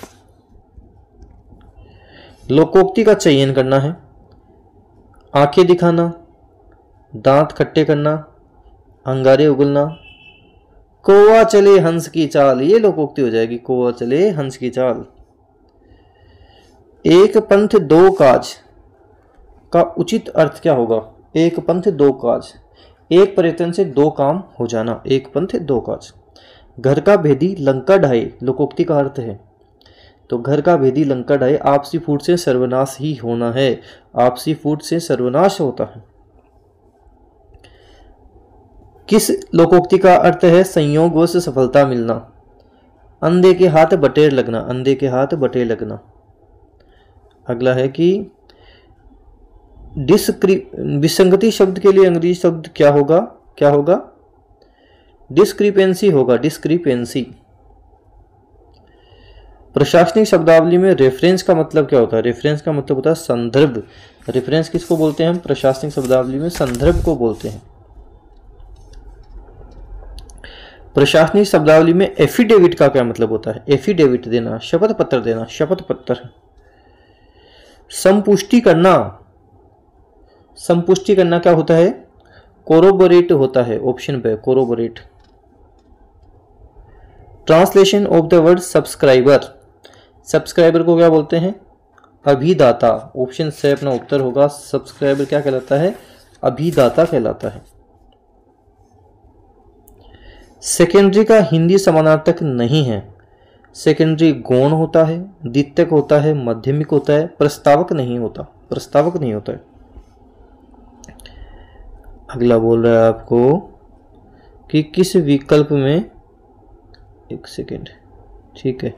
लोकोक्ति का चयन करना है। आंखें दिखाना, दांत खट्टे करना, अंगारे उगलना, कौवा चले हंस की चाल, ये लोकोक्ति हो जाएगी, कौवा चले हंस की चाल। एक पंथ दो काज का उचित अर्थ क्या होगा? एक पंथ दो काज, एक प्रयत्न से दो काम हो जाना, एक पंथ दो काज। घर का भेदी लंका ढाए, लोकोक्ति का अर्थ है, तो घर का भेदी लंका ढाए, आपसी फूट से सर्वनाश ही होना है, आपसी फूट से सर्वनाश होता है। किस लोकोक्ति का अर्थ है संयोगवश सफलता मिलना? अंधे के हाथ बटेर लगना, अंधे के हाथ बटेर लगना। अगला है कि विसंगति शब्द के लिए अंग्रेजी शब्द क्या होगा? क्या होगा? डिस्क्रिपेंसी होगा, डिस्क्रिपेंसी। प्रशासनिक शब्दावली में रेफरेंस का मतलब क्या होता है? रेफरेंस का मतलब होता है संदर्भ। रेफरेंस किसको बोलते हैं हम? प्रशासनिक शब्दावली में संदर्भ को बोलते हैं। प्रशासनिक शब्दावली में एफिडेविट का क्या मतलब होता है? एफिडेविट देना, शपथ पत्र देना, शपथ पत्र। संपुष्टि करना, संपुष्टि करना क्या होता है? कोरोबोरेट होता है, ऑप्शन पे corroborate. Translation of the word subscriber, subscriber को क्या बोलते हैं? अभिदाता, ऑप्शन से अपना उत्तर होगा। सब्सक्राइबर क्या कहलाता है? अभिदाता कहलाता है। सेकेंडरी का हिंदी समानार्थक नहीं है। सेकेंडरी गौण होता है, द्वितीयक होता है, माध्यमिक होता है, प्रस्तावक नहीं होता, प्रस्तावक नहीं होता है। अगला बोल रहा है आपको कि किस विकल्प में, एक सेकेंड, ठीक है,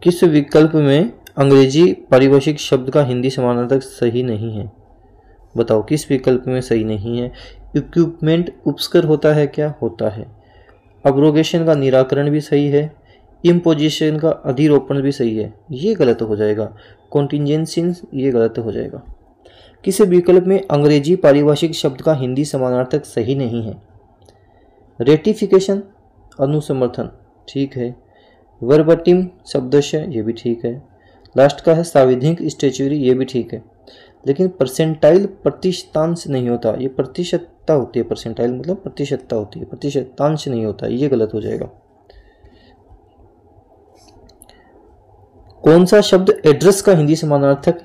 किस विकल्प में अंग्रेजी पारिभाषिक शब्द का हिंदी समानार्थक सही नहीं है? बताओ किस विकल्प में सही नहीं है? इक्विपमेंट उपस्कर होता है क्या? होता है। अब्रोगेशन का निराकरण भी सही है, इम्पोजिशन का अधिरोपण भी सही है, ये गलत हो जाएगा। कॉन्टिजेंसी ये गलत हो जाएगा। किस विकल्प में अंग्रेजी पारिभाषिक शब्द का हिंदी समानार्थक सही नहीं है? रेटिफिकेशन, अनुसमर्थन, ठीक है। वर्बटिम, शब्दशः, ये भी ठीक है। लास्ट का है साविधिक स्टेचुरी, ये भी ठीक है। लेकिन परसेंटाइल प्रतिशतांश नहीं होता, ये प्रतिशतता होती है। परसेंटाइल मतलब प्रतिशतता होती है, प्रतिशतांश नहीं होता, ये गलत हो जाएगा। कौन सा शब्द एड्रेस का हिंदी समानार्थक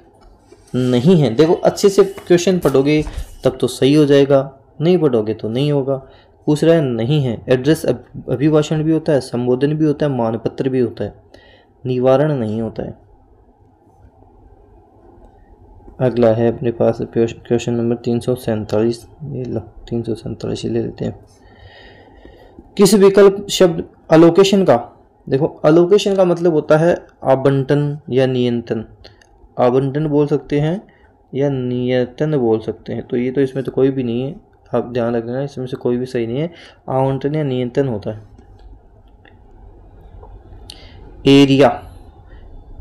नहीं है? देखो अच्छे से क्वेश्चन पढ़ोगे तब तो सही हो जाएगा, नहीं पढ़ोगे तो नहीं होगा। पूछ रहा है नहीं है। एड्रेस अभिभाषण भी होता है, संबोधन भी होता है, मानपत्र भी होता है, निवारण नहीं होता है। अगला है अपने पास क्वेश्चन नंबर 347, ये लो 347 ले लेते हैं। किस विकल्प शब्द अलोकेशन का, देखो अलोकेशन का मतलब होता है आवंटन या नियंत्रण। आवंटन बोल सकते हैं या नियंत्रण बोल सकते हैं, तो ये तो इसमें तो कोई भी नहीं है, आप ध्यान रखना, इसमें से कोई भी सही नहीं है। आवंटन या नियंत्रण होता है। एरिया,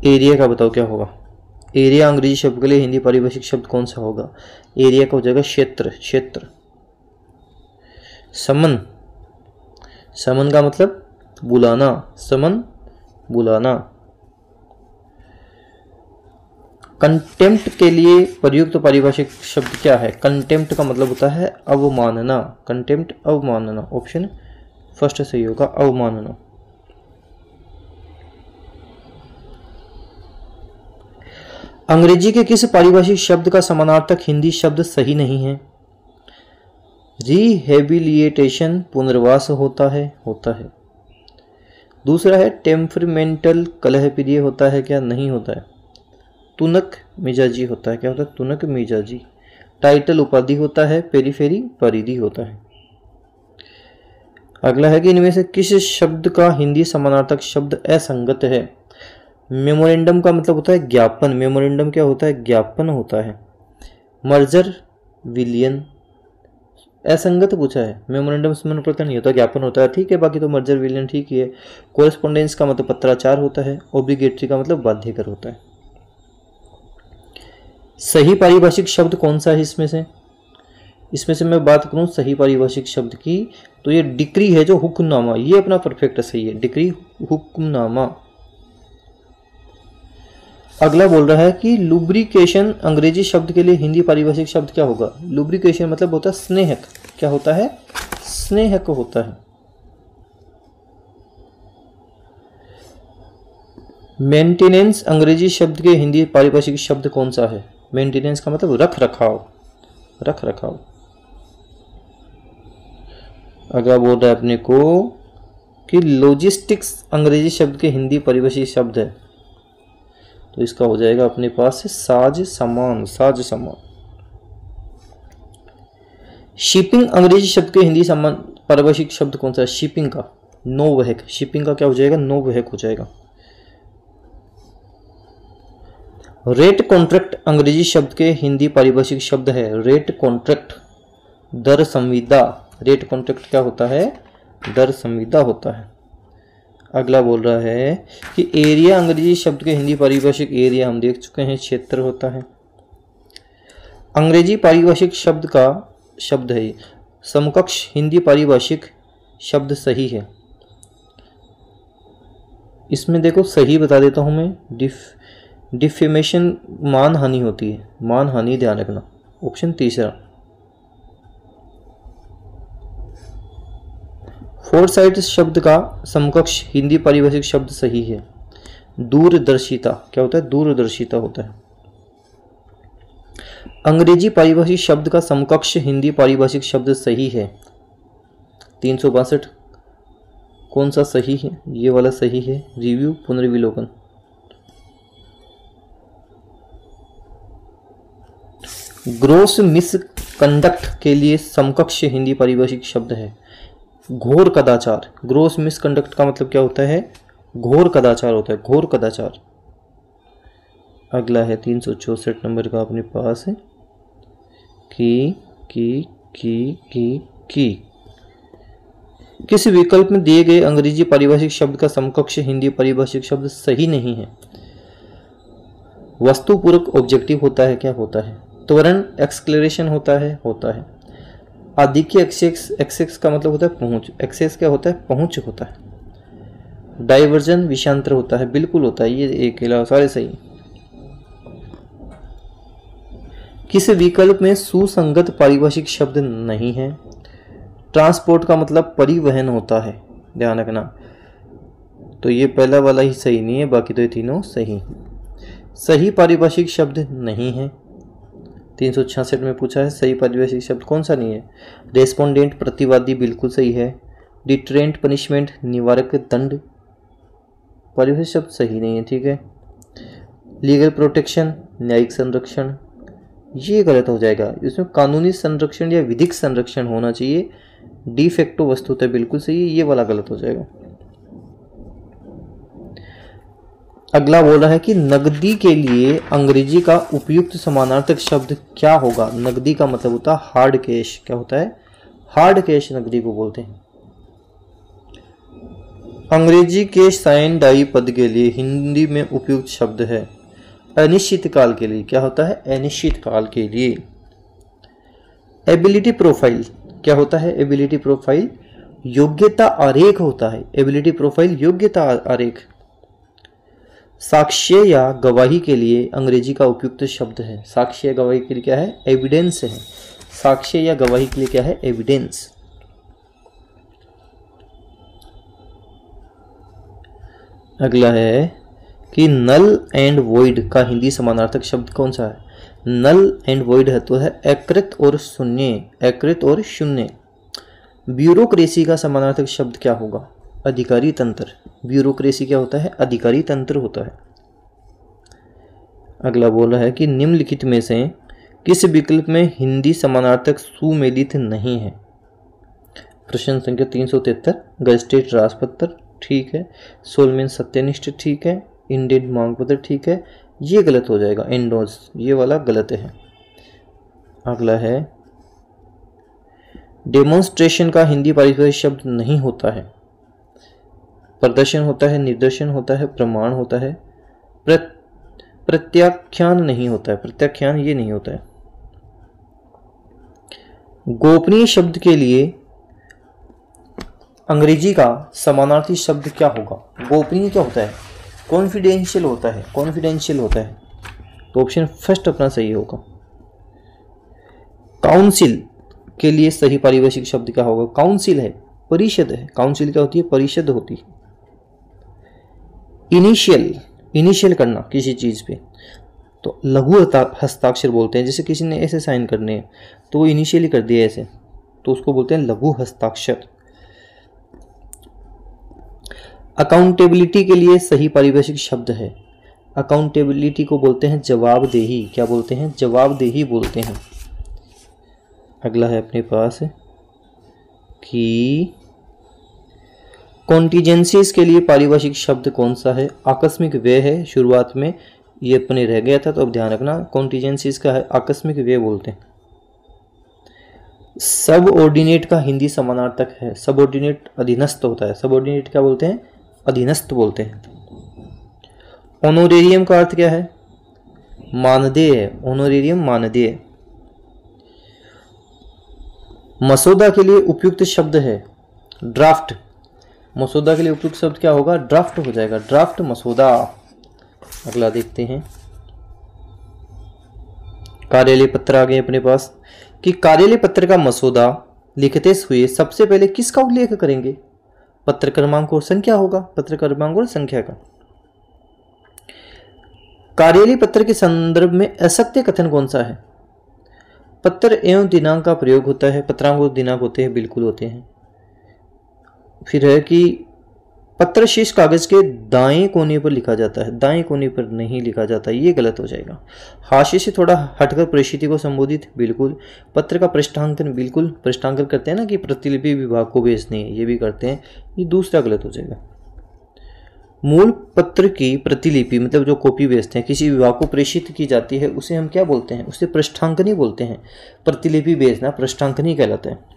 एरिया का बताओ क्या होगा? एरिया अंग्रेजी शब्द के लिए हिंदी पारिभाषिक शब्द कौन सा होगा? एरिया का हो जाएगा क्षेत्र, क्षेत्र। समन, समन का मतलब बुलाना, समन बुलाना। कंटेम्प्ट के लिए प्रयुक्त पारिभाषिक शब्द क्या है? कंटेम्प्ट का मतलब होता है अवमानना। कंटेम्प्ट अवमानना, ऑप्शन फर्स्ट सही होगा, अवमानना। अंग्रेजी के किस पारिभाषिक शब्द का समानार्थक हिंदी शब्द सही नहीं है? रिहेबिलिटेशन, पुनर्वास होता है, होता है। दूसरा है टेम्परमेंटल, कलहप्रिय होता है क्या? नहीं होता है। तुनक मिजाजी होता है, क्या होता है? तुनक मिजाजी। टाइटल, उपाधि होता है। पेरीफेरी, परिधि होता है। अगला है कि इनमें से किस शब्द का हिंदी समानार्थक शब्द असंगत है? मेमोरेंडम का मतलब होता है ज्ञापन। मेमोरेंडम क्या होता है? ज्ञापन होता है। मर्जर, विलियन, असंगत पूछा है। मेमोरेंडम स्मरणपत्र नहीं होता, ज्ञापन होता है, ठीक है। बाकी तो मर्जर, विलियन ठीक ही है। कोरेस्पोंडेंस का मतलब पत्राचार होता है। ओब्लिगेटरी का मतलब बाध्यकर होता है। सही पारिभाषिक शब्द कौन सा है इसमें से? इसमें से मैं बात करूं सही पारिभाषिक शब्द की, तो ये डिक्री है, जो हुक्मनामा, ये अपना परफेक्ट सही है, डिक्री, हुक्मनामा। अगला बोल रहा है कि लुब्रिकेशन अंग्रेजी शब्द के लिए हिंदी पारिभाषिक शब्द क्या होगा? लुब्रिकेशन मतलब होता है स्नेहक। क्या होता है? स्नेहक होता है। मेंटेनेंस अंग्रेजी शब्द के हिंदी पारिभाषिक शब्द कौन सा है? मेंटेनेंस का मतलब रख रखाव, रख रखाव। अगला बोल रहा है अपने को कि लॉजिस्टिक्स अंग्रेजी शब्द के हिंदी पारिभाषिक शब्द है, तो इसका हो जाएगा अपने पास से साज सामान, साज सामान। शिपिंग अंग्रेजी शब्द के हिंदी समान पारिभाषिक शब्द कौन सा है? शिपिंग का नौवहक। शिपिंग का क्या हो जाएगा? नौवहक हो जाएगा। रेट कॉन्ट्रैक्ट अंग्रेजी शब्द के हिंदी पारिभाषिक शब्द है। रेट कॉन्ट्रैक्ट, दर संविदा। रेट कॉन्ट्रैक्ट क्या होता है? दर संविदा होता है। अगला बोल रहा है कि एरिया अंग्रेजी शब्द के हिंदी पारिभाषिक, एरिया हम देख चुके हैं, क्षेत्र होता है। अंग्रेजी पारिभाषिक शब्द का शब्द है समकक्ष हिंदी पारिभाषिक शब्द सही है। इसमें देखो सही बता देता हूं मैं। डिफेमेशन, मान हानि होती है, मान हानि, ध्यान रखना, ऑप्शन तीसरा। फोरसाइट शब्द का समकक्ष हिंदी पारिभाषिक शब्द सही है। दूरदर्शिता, क्या होता है? दूरदर्शिता होता है। अंग्रेजी पारिभाषिक शब्द का समकक्ष हिंदी पारिभाषिक शब्द सही है। 362 कौन सा सही है? ये वाला सही है। रिव्यू, पुनर्विलोकन। ग्रोस मिसकंडक्ट के लिए समकक्ष हिंदी पारिभाषिक शब्द है घोर कदाचार। ग्रोस मिसकंडक्ट का मतलब क्या होता है? घोर कदाचार होता है, घोर कदाचार। अगला है 364 नंबर का अपने पास है की किस विकल्प में दिए गए अंग्रेजी पारिभाषिक शब्द का समकक्ष हिंदी पारिभाषिक शब्द सही नहीं है? वस्तुपूरक ऑब्जेक्टिव होता है, क्या होता है? त्वरण, एक्सक्लेरेशन होता है, होता है। आधिक्य, एक्सेस का मतलब होता है पहुंच। एक्सेस क्या होता है? पहुंच होता है। डाइवर्जन, विषयांतर होता है, बिल्कुल होता है। ये एक के अलावा सारे सही। किस विकल्प में सुसंगत पारिभाषिक शब्द नहीं है? ट्रांसपोर्ट का मतलब परिवहन होता है, ध्यान रखना। तो ये पहला वाला ही सही नहीं है, बाकी तो ये तीनों सही। सही पारिभाषिक शब्द नहीं है। 366 में पूछा है सही पारिभाषिक शब्द कौन सा नहीं है? रेस्पोंडेंट, प्रतिवादी, बिल्कुल सही है। डिटरेंट, पनिशमेंट, निवारक दंड, पारिभाषिक शब्द सही नहीं है, ठीक है। लीगल प्रोटेक्शन, न्यायिक संरक्षण, ये गलत हो जाएगा। इसमें कानूनी संरक्षण या विधिक संरक्षण होना चाहिए। डी फैक्टो वस्तुतः बिल्कुल सही है, ये वाला गलत हो जाएगा। अगला बोल रहा है कि नकदी के लिए अंग्रेजी का उपयुक्त समानार्थक शब्द क्या होगा? नकदी का मतलब होता है हार्ड कैश। क्या होता है? हार्ड कैश नकदी को बोलते हैं। अंग्रेजी के साइन डाई पद के लिए हिंदी में उपयुक्त शब्द है अनिश्चित काल के लिए। क्या होता है? अनिश्चित काल के लिए। एबिलिटी प्रोफाइल क्या होता है? एबिलिटी प्रोफाइल योग्यता आरेख होता है। एबिलिटी प्रोफाइल योग्यता आरेख। साक्ष्य या गवाही के लिए अंग्रेजी का उपयुक्त शब्द है। साक्ष्य या गवाही के लिए क्या है? एविडेंस है। साक्ष्य या गवाही के लिए क्या है? एविडेंस। अगला है कि नल एंड वॉइड का हिंदी समानार्थक शब्द कौन सा है? नल एंड वॉइड है तो है अकृत और शून्य। अकृत और शून्य। ब्यूरोक्रेसी का समानार्थक शब्द क्या होगा? अधिकारी तंत्र। ब्यूरोक्रेसी क्या होता है? अधिकारी तंत्र होता है। अगला बोल रहा है कि निम्नलिखित में से किस विकल्प में हिंदी समानार्थक सुमेलित नहीं है? प्रश्न संख्या 373। गजटेड राजपत्र ठीक है। सोलमेन सत्यनिष्ठ ठीक है। इंडियन मांग पत्र ठीक है। ये गलत हो जाएगा। एंडोज ये वाला गलत है। अगला है डेमोन्स्ट्रेशन का हिंदी पारिभाषिक शब्द नहीं होता है। प्रदर्शन होता है, निदर्शन होता है, प्रमाण होता है, प्रत्याख्यान नहीं होता है। प्रत्याख्यान ये नहीं होता है। गोपनीय शब्द के लिए अंग्रेजी का समानार्थी शब्द क्या होगा? गोपनीय क्या होता है? कॉन्फिडेंशियल होता है। कॉन्फिडेंशियल होता है। तो ऑप्शन फर्स्ट अपना सही होगा। काउंसिल के लिए सही पारिभाषिक शब्द क्या होगा? काउंसिल है, परिषद है। काउंसिल क्या होती है? परिषद होती है। इनिशियल करना किसी चीज पे तो लघु हस्ताक्षर बोलते हैं। जैसे किसी ने ऐसे साइन करने हैं तो वो इनिशियली कर दिया ऐसे, तो उसको बोलते हैं लघु हस्ताक्षर। अकाउंटेबिलिटी के लिए सही पारिभाषिक शब्द है। अकाउंटेबिलिटी को बोलते हैं जवाबदेही। क्या बोलते हैं? जवाबदेही बोलते हैं। अगला है अपने पास कि कॉन्टीजेंसीज के लिए पारिभाषिक शब्द कौन सा है? आकस्मिक व्यय है। शुरुआत में ये अपने रह गया था तो अब ध्यान रखना। कॉन्टीजेंसीज का है आकस्मिक व्यय बोलते हैं। सबऑर्डिनेट का हिंदी समानार्थक है। सबऑर्डिनेट अधीनस्थ होता है। सबऑर्डिनेट क्या बोलते हैं? अधीनस्थ बोलते हैं। ऑनोरेरियम का अर्थ क्या है? मानदेय है। ऑनोरेरियम मानदेय। मसौदा के लिए उपयुक्त शब्द है ड्राफ्ट। मसौदा के लिए उपयुक्त शब्द क्या होगा? ड्राफ्ट हो जाएगा। ड्राफ्ट मसौदा। अगला देखते हैं। कार्यालय पत्र आ गए अपने पास कि कार्यालय पत्र का मसौदा लिखते हुए सबसे पहले किसका उल्लेख करेंगे? पत्र क्रमांक और संख्या होगा। पत्र क्रमांक और संख्या का। कार्यालय पत्र के संदर्भ में असत्य कथन कौन सा है? पत्र एवं दिनांक का प्रयोग होता है। पत्रांक और दिनांक होते हैं, बिल्कुल होते हैं। फिर है कि पत्र शीर्ष कागज के दाएं कोने पर लिखा जाता है। दाएं कोने पर नहीं लिखा जाता, ये गलत हो जाएगा। हाशिए से थोड़ा हटकर परिस्थिति को संबोधित, बिल्कुल। पत्र का पृष्ठांकन, बिल्कुल। पृष्ठांकन करते हैं ना कि प्रतिलिपि विभाग को भेजने, ये भी करते हैं, ये दूसरा गलत हो जाएगा। मूल पत्र की प्रतिलिपि मतलब जो कॉपी भेजते हैं, किसी विभाग को प्रेषित की जाती है, उसे हम क्या बोलते हैं? उसे पृष्ठांकनी बोलते हैं। प्रतिलिपि भेजना पृष्ठांकनी कहलाता है।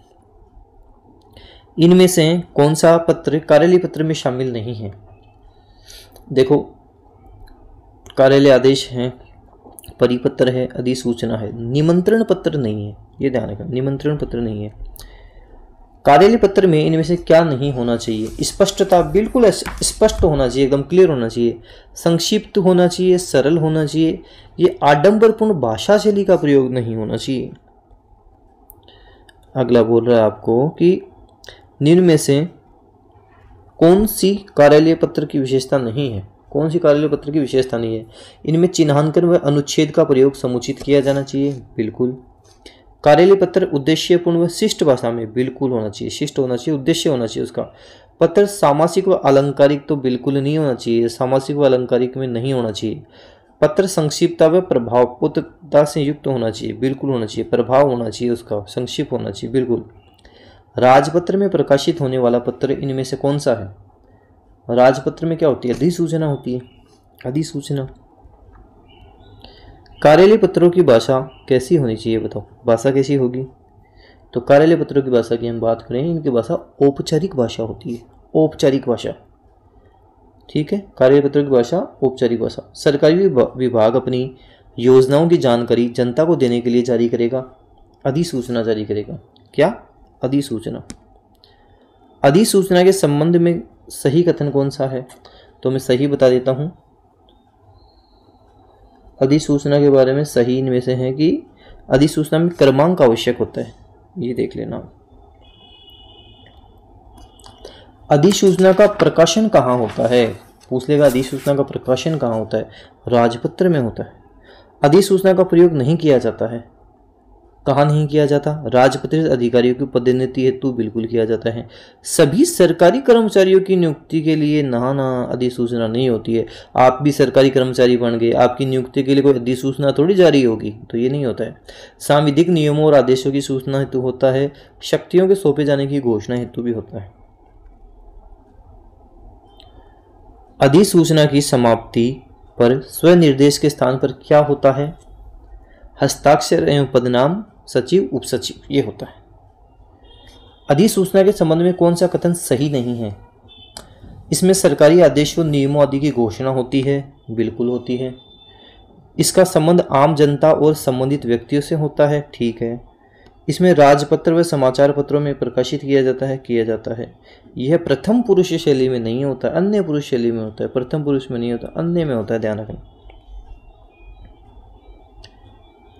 इनमें से कौन सा पत्र कार्यालय पत्र में शामिल नहीं है? देखो, कार्यालय आदेश है, परिपत्र है, अधिसूचना है, निमंत्रण पत्र नहीं है। ये ध्यान रखना, निमंत्रण पत्र नहीं है। कार्यालय पत्र में इनमें से क्या नहीं होना चाहिए? स्पष्टता, बिल्कुल स्पष्ट होना चाहिए, एकदम क्लियर होना चाहिए। संक्षिप्त होना चाहिए, सरल होना चाहिए। ये आडंबरपूर्ण भाषा शैली का प्रयोग नहीं होना चाहिए। अगला बोल रहा है आपको कि निम्न में से कौन सी कार्यालय पत्र की विशेषता नहीं है? कौन सी कार्यालय पत्र की विशेषता नहीं है? इनमें चिन्हांकन व अनुच्छेद का प्रयोग समुचित किया जाना चाहिए, बिल्कुल। कार्यालय पत्र उद्देश्यपूर्ण व शिष्ट भाषा में, बिल्कुल होना चाहिए। शिष्ट होना चाहिए, उद्देश्य होना चाहिए उसका। पत्र सामासिक व अलंकारिक तो बिल्कुल नहीं होना चाहिए, सामासिक व अलंकारिक में नहीं होना चाहिए। पत्र संक्षिप्तता व प्रभावपूर्णता से युक्त होना चाहिए, बिल्कुल होना चाहिए। प्रभाव होना चाहिए उसका, संक्षिप्त होना चाहिए, बिल्कुल। राजपत्र में प्रकाशित होने वाला पत्र इनमें से कौन सा है? राजपत्र में क्या होती है? अधिसूचना होती है, अधिसूचना। कार्यालय पत्रों की भाषा कैसी होनी चाहिए? बताओ, भाषा कैसी होगी? तो कार्यालय पत्रों की भाषा की हम बात करें, इनकी भाषा औपचारिक भाषा होती है, औपचारिक भाषा। ठीक है, कार्यालय पत्रों की भाषा औपचारिक भाषा। सरकारी विभाग अपनी योजनाओं की जानकारी जनता को देने के लिए जारी करेगा, अधिसूचना जारी करेगा। क्या? अधिसूचना। अधिसूचना के संबंध में सही कथन कौन सा है? तो मैं सही बता देता हूं। अधिसूचना के बारे में सही इनमें से है कि अधिसूचना में क्रमांक आवश्यक होता है, ये देख लेना। अधिसूचना का प्रकाशन कहाँ होता है, पूछ लेगा अधिसूचना का प्रकाशन कहाँ होता है, राजपत्र में होता है। अधिसूचना का प्रयोग नहीं किया जाता है, कहाँ नहीं किया जाता, राजपत्रित अधिकारियों की पदोन्नति हेतु बिल्कुल किया जाता है। सभी सरकारी कर्मचारियों की नियुक्ति के लिए ना अधिसूचना नहीं होती है। आप भी सरकारी कर्मचारी बन गए, आपकी नियुक्ति के लिए कोई अधिसूचना थोड़ी जारी होगी, तो ये नहीं होता है। सांविधिक नियमों और आदेशों की सूचना हेतु होता है, शक्तियों के सौंपे जाने की घोषणा हेतु भी होता है। अधिसूचना की समाप्ति पर स्वनिर्देश के स्थान पर क्या होता है, हस्ताक्षर एवं पदनाम सचिव उपसचिव, ये होता है। अधिसूचना के संबंध में कौन सा कथन सही नहीं है, इसमें सरकारी आदेशों नियमों आदि की घोषणा होती है, बिल्कुल होती है। इसका संबंध आम जनता और संबंधित व्यक्तियों से होता है, ठीक है। इसमें राजपत्र व समाचार पत्रों में प्रकाशित किया जाता है। यह प्रथम पुरुष शैली में नहीं होता, अन्य पुरुष शैली में होता है। प्रथम पुरुष में नहीं होता, अन्य में होता है, ध्यान रखना।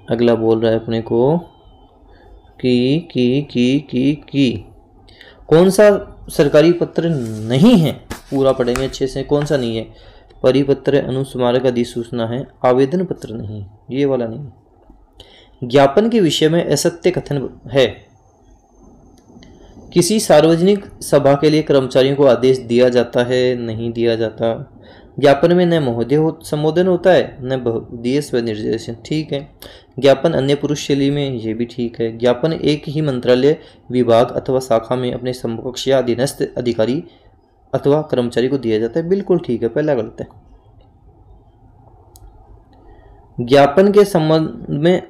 अगला बोल रहा है अपने को कि कौन सा सरकारी पत्र नहीं है, पूरा पढ़ेंगे अच्छे से। कौन सा नहीं है, परिपत्र, अनुस्मारक, अधिसूचना है, आवेदन पत्र नहीं, ये वाला नहीं। ज्ञापन के विषय में असत्य कथन है, किसी सार्वजनिक सभा के लिए कर्मचारियों को आदेश दिया जाता है, नहीं दिया जाता। ज्ञापन में न महोदय संबोधन होता है, न बहुदीय स्वनिर्देशन, ठीक है। ज्ञापन अन्य पुरुष शैली में, ये भी ठीक है। ज्ञापन एक ही मंत्रालय, विभाग अथवा शाखा में अपने समकक्ष या अधीनस्थ अधिकारी अथवा कर्मचारी को दिया जाता है, बिल्कुल ठीक है, पहला गलत है। ज्ञापन के संबंध में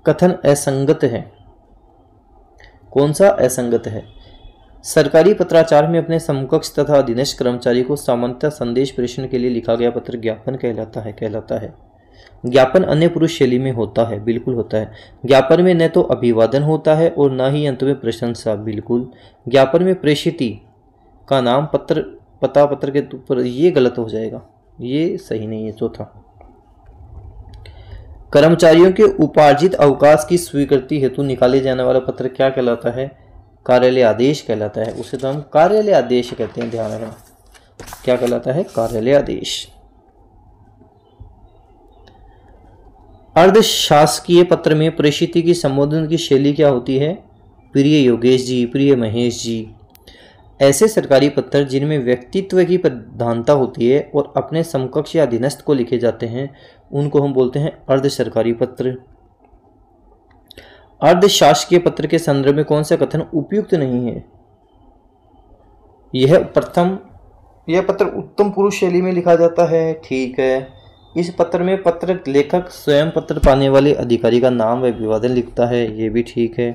कथन असंगत है, कौन सा असंगत है, सरकारी पत्राचार में अपने समकक्ष तथा अधीनस्थ कर्मचारी को सामान्यतः संदेश प्रेषण के लिए लिखा गया पत्र ज्ञापन कहलाता है। ज्ञापन अन्य पुरुष शैली में होता है, बिल्कुल होता है। ज्ञापन में न तो अभिवादन होता है और न ही अंत में प्रशंसा, बिल्कुल। ज्ञापन में प्रेषिती का नाम पता पत्र के ऊपर, ये गलत हो जाएगा, ये सही नहीं है। चौथा, कर्मचारियों के उपार्जित अवकाश की स्वीकृति हेतु निकाले जाने वाला पत्र क्या कहलाता है, कार्यालय आदेश कहलाता है। उसे तो हम कार्यालय आदेश कहते हैं, ध्यान रखना। क्या कहलाता है, कार्यालय आदेश। अर्धशासकीय पत्र में प्रेषिती की संबोधन की शैली क्या होती है, प्रिय योगेश जी, प्रिय महेश जी। ऐसे सरकारी पत्र जिनमें व्यक्तित्व की प्रधानता होती है और अपने समकक्ष या अधीनस्थ को लिखे जाते हैं, उनको हम बोलते हैं अर्ध सरकारी पत्र। अर्धशासकीय पत्र के संदर्भ में कौन सा कथन उपयुक्त नहीं है, यह पत्र उत्तम पुरुष शैली में लिखा जाता है, ठीक है। इस पत्र में पत्र लेखक स्वयं पत्र पाने वाले अधिकारी का नाम व अभिवादन लिखता है, ये भी ठीक है।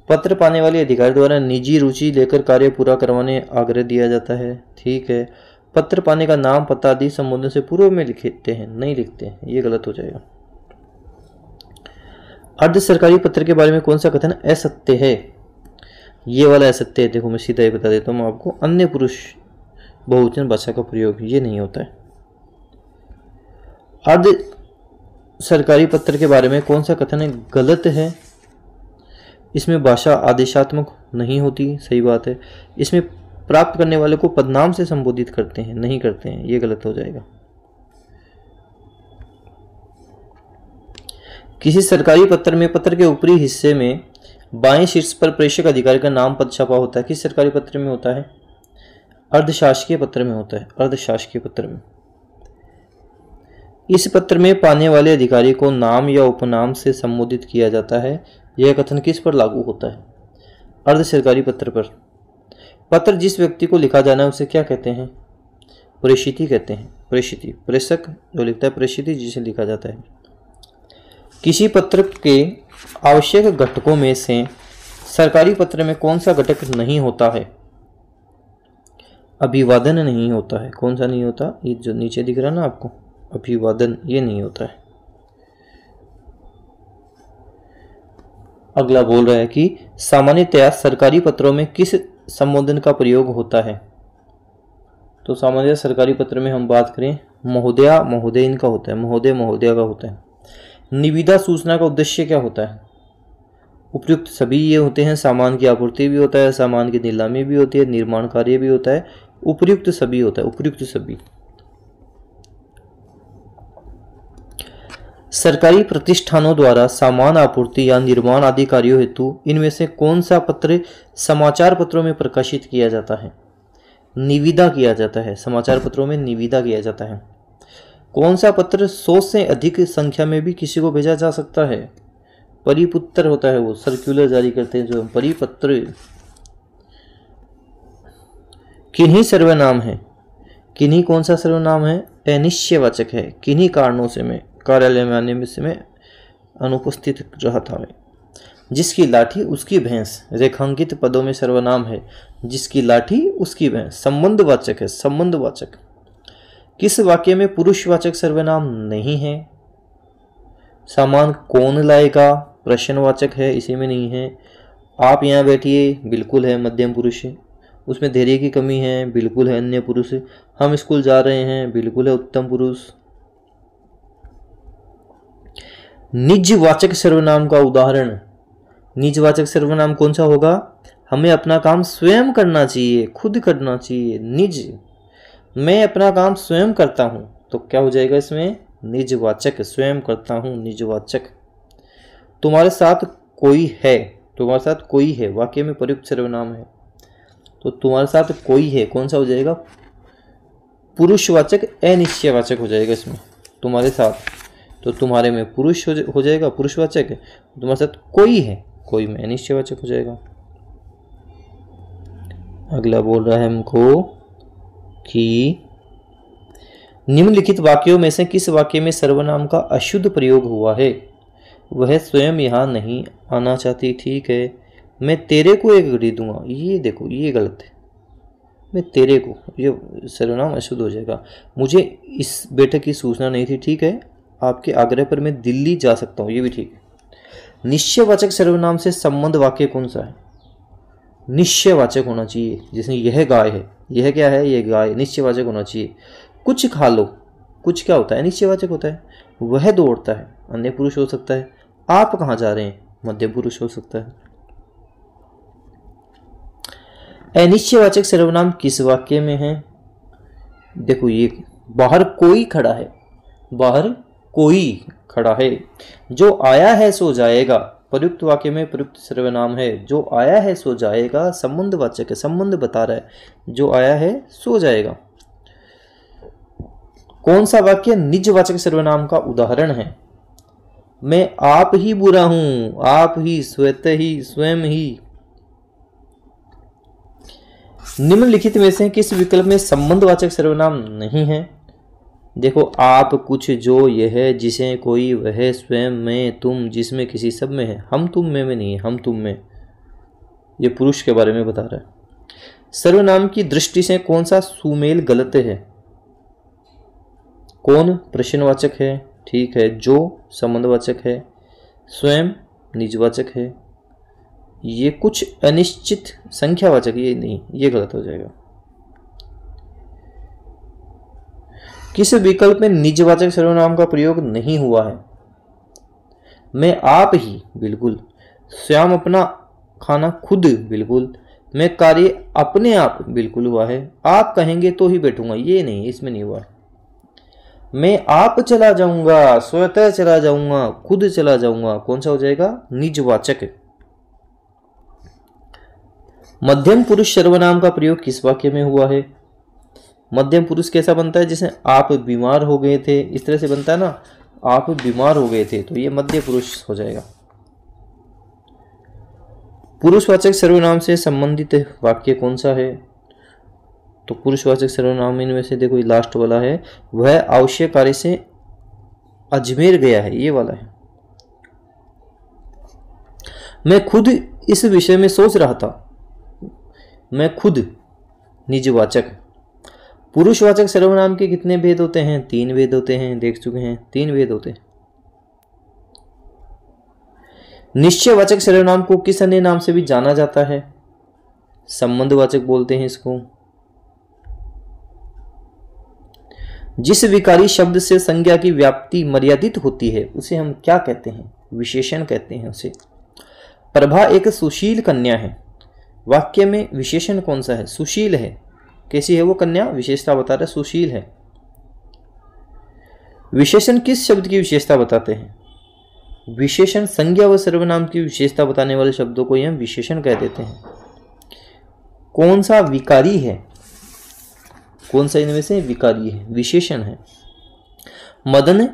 पत्र पाने वाले अधिकारी द्वारा निजी रुचि लेकर कार्य पूरा करवाने आग्रह दिया जाता है, ठीक है। पत्र पाने का नाम, पता आदि संबोधन से पूर्व में लिखते हैं, नहीं लिखते हैं, ये गलत हो जाएगा। अर्ध सरकारी पत्र के बारे में कौन सा कथन असत्य है, ये वाला असत्य है। देखो मैं सीधा ही बता देता हूँ आपको, अन्य पुरुष बहुवचन भाषा का प्रयोग, ये नहीं होता है। अर्ध सरकारी पत्र के बारे में कौन सा कथन गलत है, इसमें भाषा आदेशात्मक नहीं होती, सही बात है। इसमें प्राप्त करने वाले को पदनाम से संबोधित करते हैं, नहीं करते हैं, ये गलत हो जाएगा। किसी सरकारी पत्र में पत्र के ऊपरी हिस्से में बाएं शीर्ष पर प्रेषक अधिकारी का नाम पद छपा होता है, किस सरकारी पत्र में होता है, अर्धशासकीय पत्र में होता है, अर्धशासकीय पत्र में। इस पत्र में पाने वाले अधिकारी को नाम या उपनाम से संबोधित किया जाता है। यह कथन किस पर लागू होता है, अर्ध सरकारी पत्र पर। पत्र जिस व्यक्ति को लिखा जाना है उसे क्या कहते हैं, प्रेषिती कहते हैं, प्रेषिती। प्रेषक जो लिखता है, प्रेषिती जिसे लिखा जाता है। किसी पत्र के आवश्यक घटकों में से सरकारी पत्र में कौन सा घटक नहीं होता है, अभिवादन नहीं होता है। कौन सा नहीं होता, ये जो नीचे दिख रहा है ना आपको, अभिवादन, ये नहीं होता है। अगला बोल रहा है कि सामान्यतया सरकारी पत्रों में किस संबोधन का प्रयोग होता है, तो सामान्यतः सरकारी पत्र में हम बात करें महोदया महोदयन का होता है, महोदय महोदया का होता है। निविदा सूचना का उद्देश्य क्या होता है? उपयुक्त सभी ये होते हैं। सामान की आपूर्ति भी होता है, सामान की नीलामी भी होती है, निर्माण कार्य भी होता है, उपयुक्त सभी होता है, उपयुक्त सभी। सरकारी प्रतिष्ठानों द्वारा सामान आपूर्ति या निर्माण आदि कार्यों हेतु इनमें से कौन सा पत्र समाचार पत्रों में प्रकाशित किया जाता है? निविदा किया जाता है, समाचार पत्रों में निविदा किया जाता है। कौन सा पत्र 100 से अधिक संख्या में भी किसी को भेजा जा सकता है? परिपत्र होता है, वो सर्कुलर जारी करते हैं जो परिपत्र। किन्हीं सर्वनाम है, किन्हीं कौन सा सर्वनाम है? अनिश्चयवाचक है। किन्हीं कारणों से मैं कार्यालय में आने में से मैं अनुपस्थित रहा था। मैं जिसकी लाठी उसकी भैंस रेखांकित पदों में सर्वनाम है। जिसकी लाठी उसकी भैंस संबंधवाचक है, संबंधवाचक। किस वाक्य में पुरुषवाचक सर्वनाम नहीं है? सामान कौन लाएगा प्रश्नवाचक है, इसी में नहीं है। आप यहाँ बैठिए, बिल्कुल है, मध्यम पुरुष है। उसमें धैर्य की कमी है, बिल्कुल है, अन्य पुरुष। हम स्कूल जा रहे हैं, बिल्कुल है, उत्तम पुरुष। निजवाचक सर्वनाम का उदाहरण। निजवाचक सर्वनाम कौन सा होगा? हमें अपना काम स्वयं करना चाहिए, खुद करना चाहिए। निज, मैं अपना काम स्वयं करता हूं, तो क्या हो जाएगा इसमें? निजवाचक, स्वयं करता हूं, निजवाचक। तुम्हारे साथ कोई है, तुम्हारे साथ कोई है वाक्य में प्रयुक्त सर्वनाम है, तो तुम्हारे साथ कोई है कौन सा हो जाएगा? पुरुषवाचक अनिश्चयवाचक हो जाएगा इसमें। तुम्हारे साथ, तो तुम्हारे में पुरुष हो जाएगा, पुरुषवाचक। तुम्हारे साथ कोई है, कोई में अनिश्चयवाचक हो जाएगा। अगला बोल रहा है हमको कि निम्नलिखित वाक्यों में से किस वाक्य में सर्वनाम का अशुद्ध प्रयोग हुआ है? वह स्वयं यहाँ नहीं आना चाहती, ठीक है। मैं तेरे को एक घड़ी दूंगा, ये देखो ये गलत है। मैं तेरे को, ये सर्वनाम अशुद्ध हो जाएगा। मुझे इस बैठक की सूचना नहीं थी, ठीक है। आपके आग्रह पर मैं दिल्ली जा सकता हूँ, ये भी ठीक है। निश्चयवाचक सर्वनाम से संबंध वाक्य कौन सा है? निश्चयवाचक होना चाहिए। जैसे यह गाय है, यह क्या है? यह गाय, निश्चयवाचक होना चाहिए। कुछ खा लो, कुछ क्या होता है? निश्चयवाचक होता है। वह दौड़ता है, अन्य पुरुष हो सकता है। आप कहाँ जा रहे हैं? मध्य पुरुष हो सकता है। अनिश्चयवाचक सर्वनाम किस वाक्य में है? देखो ये, बाहर कोई खड़ा है, बाहर कोई खड़ा है। जो आया है सो जाएगा, प्रयुक्त वाक्य में प्रयुक्त सर्वनाम है। जो आया है सो जाएगा संबंधवाचक है, संबंध बता रहा है। जो आया है सो जाएगा। कौन सा वाक्य निजवाचक सर्वनाम का उदाहरण है? मैं आप ही बुरा हूं, आप ही, स्वतः ही, स्वयं ही। निम्नलिखित में से किस विकल्प में संबंधवाचक सर्वनाम नहीं है? देखो, आप, कुछ, जो, यह, जिसे, कोई, वह, स्वयं, मैं, तुम, जिसमें, किसी, सब में है। हम तुम में नहीं है, हम तुम में। ये पुरुष के बारे में बता रहा है। सर्वनाम की दृष्टि से कौन सा सुमेल गलत है? कौन प्रश्नवाचक है, ठीक है। जो संबंधवाचक है। स्वयं निजवाचक है। ये कुछ अनिश्चित संख्यावाचक, ये नहीं, ये गलत हो जाएगा। किस विकल्प में निजवाचक सर्वनाम का प्रयोग नहीं हुआ है? मैं आप ही, बिल्कुल। श्याम अपना खाना खुद, बिल्कुल। मैं कार्य अपने आप, बिल्कुल हुआ है। आप कहेंगे तो ही बैठूंगा, ये नहीं, इसमें नहीं हुआ। मैं आप चला जाऊंगा, स्वतः चला जाऊंगा, खुद चला जाऊंगा, कौन सा हो जाएगा? निजवाचक। मध्यम पुरुष सर्वनाम का प्रयोग किस वाक्य में हुआ है? मध्यम पुरुष कैसा बनता है? जैसे आप बीमार हो गए थे, इस तरह से बनता है ना। आप बीमार हो गए थे, तो ये मध्य पुरुष हो जाएगा। पुरुषवाचक सर्वनाम से संबंधित वाक्य कौन सा है? तो पुरुषवाचक सर्वनाम इनमें से देखो, लास्ट वाला है। वह आवश्यक कार्य से अजमेर गया है, ये वाला है। मैं खुद इस विषय में सोच रहा था। मैं खुद, निजवाचक। पुरुषवाचक सर्वनाम के कितने भेद होते हैं? 3 भेद होते हैं, देख चुके हैं। 3 भेद होते हैं। निश्चयवाचक सर्वनाम को किस अन्य नाम से भी जाना जाता है? संबंधवाचक बोलते हैं इसको। जिस विकारी शब्द से संज्ञा की व्याप्ति मर्यादित होती है उसे हम क्या कहते हैं? विशेषण कहते हैं उसे। प्रभा एक सुशील कन्या है। वाक्य में विशेषण कौन सा है? सुशील है। कैसी है वो कन्या? विशेषता बता रहा है, सुशील है। विशेषण किस शब्द की विशेषता बताते हैं? विशेषण संज्ञा व सर्वनाम की विशेषता बताने वाले शब्दों को हम विशेषण कह देते हैं। कौन सा विकारी है? कौन सा इनमें से विकारी है? विशेषण है। मदन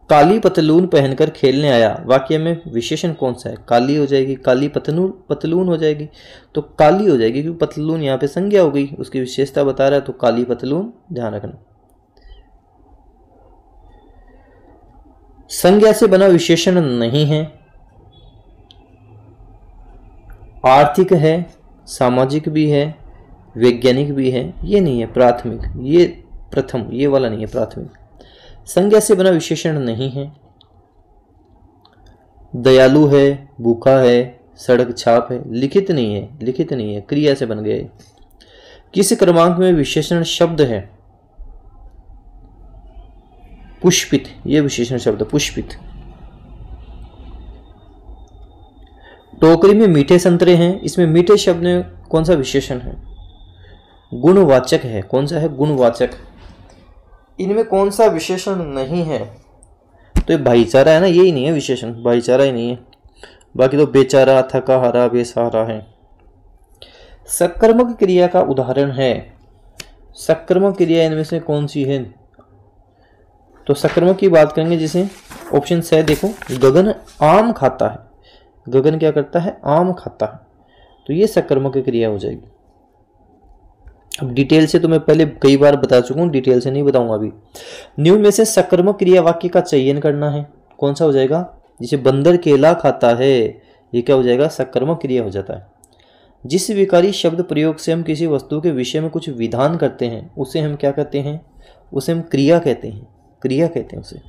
काली पतलून पहनकर खेलने आया। वाक्य में विशेषण कौन सा है? काली हो जाएगी, काली पतलून हो जाएगी, तो काली हो जाएगी क्योंकि पतलून यहाँ पे संज्ञा हो गई, उसकी विशेषता बता रहा है, तो काली पतलून, ध्यान रखना। संज्ञा से बना विशेषण नहीं है, आर्थिक है, सामाजिक भी है, वैज्ञानिक भी है, ये नहीं है प्राथमिक, ये प्रथम, ये वाला नहीं है प्राथमिक। संज्ञा से बना विशेषण नहीं है, दयालु है, भूखा है, सड़क छाप है, लिखित नहीं है, लिखित नहीं है, क्रिया से बन गए। किस क्रमांक में विशेषण शब्द है? पुष्पित, ये विशेषण शब्द पुष्पित। टोकरी में मीठे संतरे हैं, इसमें मीठे शब्द में कौन सा विशेषण है? गुणवाचक है। कौन सा है? गुणवाचक। इनमें कौन सा विशेषण नहीं है? तो ये भाईचारा है ना, यही नहीं है विशेषण, भाईचारा ही नहीं है। बाकी तो बेचारा, थका हारा, बेसहारा है। सकर्मक क्रिया का उदाहरण है। सकर्मक क्रिया इनमें से कौन सी है? तो सकर्मक की बात करेंगे जिसे ऑप्शन से देखो, गगन आम खाता है। गगन क्या करता है? आम खाता है, तो ये सकर्मक क्रिया हो जाएगी। अब डिटेल से तो मैं पहले कई बार बता चुका हूँ, डिटेल से नहीं बताऊंगा अभी। निम्न में से सकर्मक क्रिया वाक्य का चयन करना है। कौन सा हो जाएगा? जिसे बंदर केला खाता है, ये क्या हो जाएगा? सकर्मक क्रिया हो जाता है। जिस विकारी शब्द प्रयोग से हम किसी वस्तु के विषय में कुछ विधान करते हैं उसे हम क्या कहते हैं? उसे हम क्रिया कहते हैं, क्रिया कहते हैं उसे।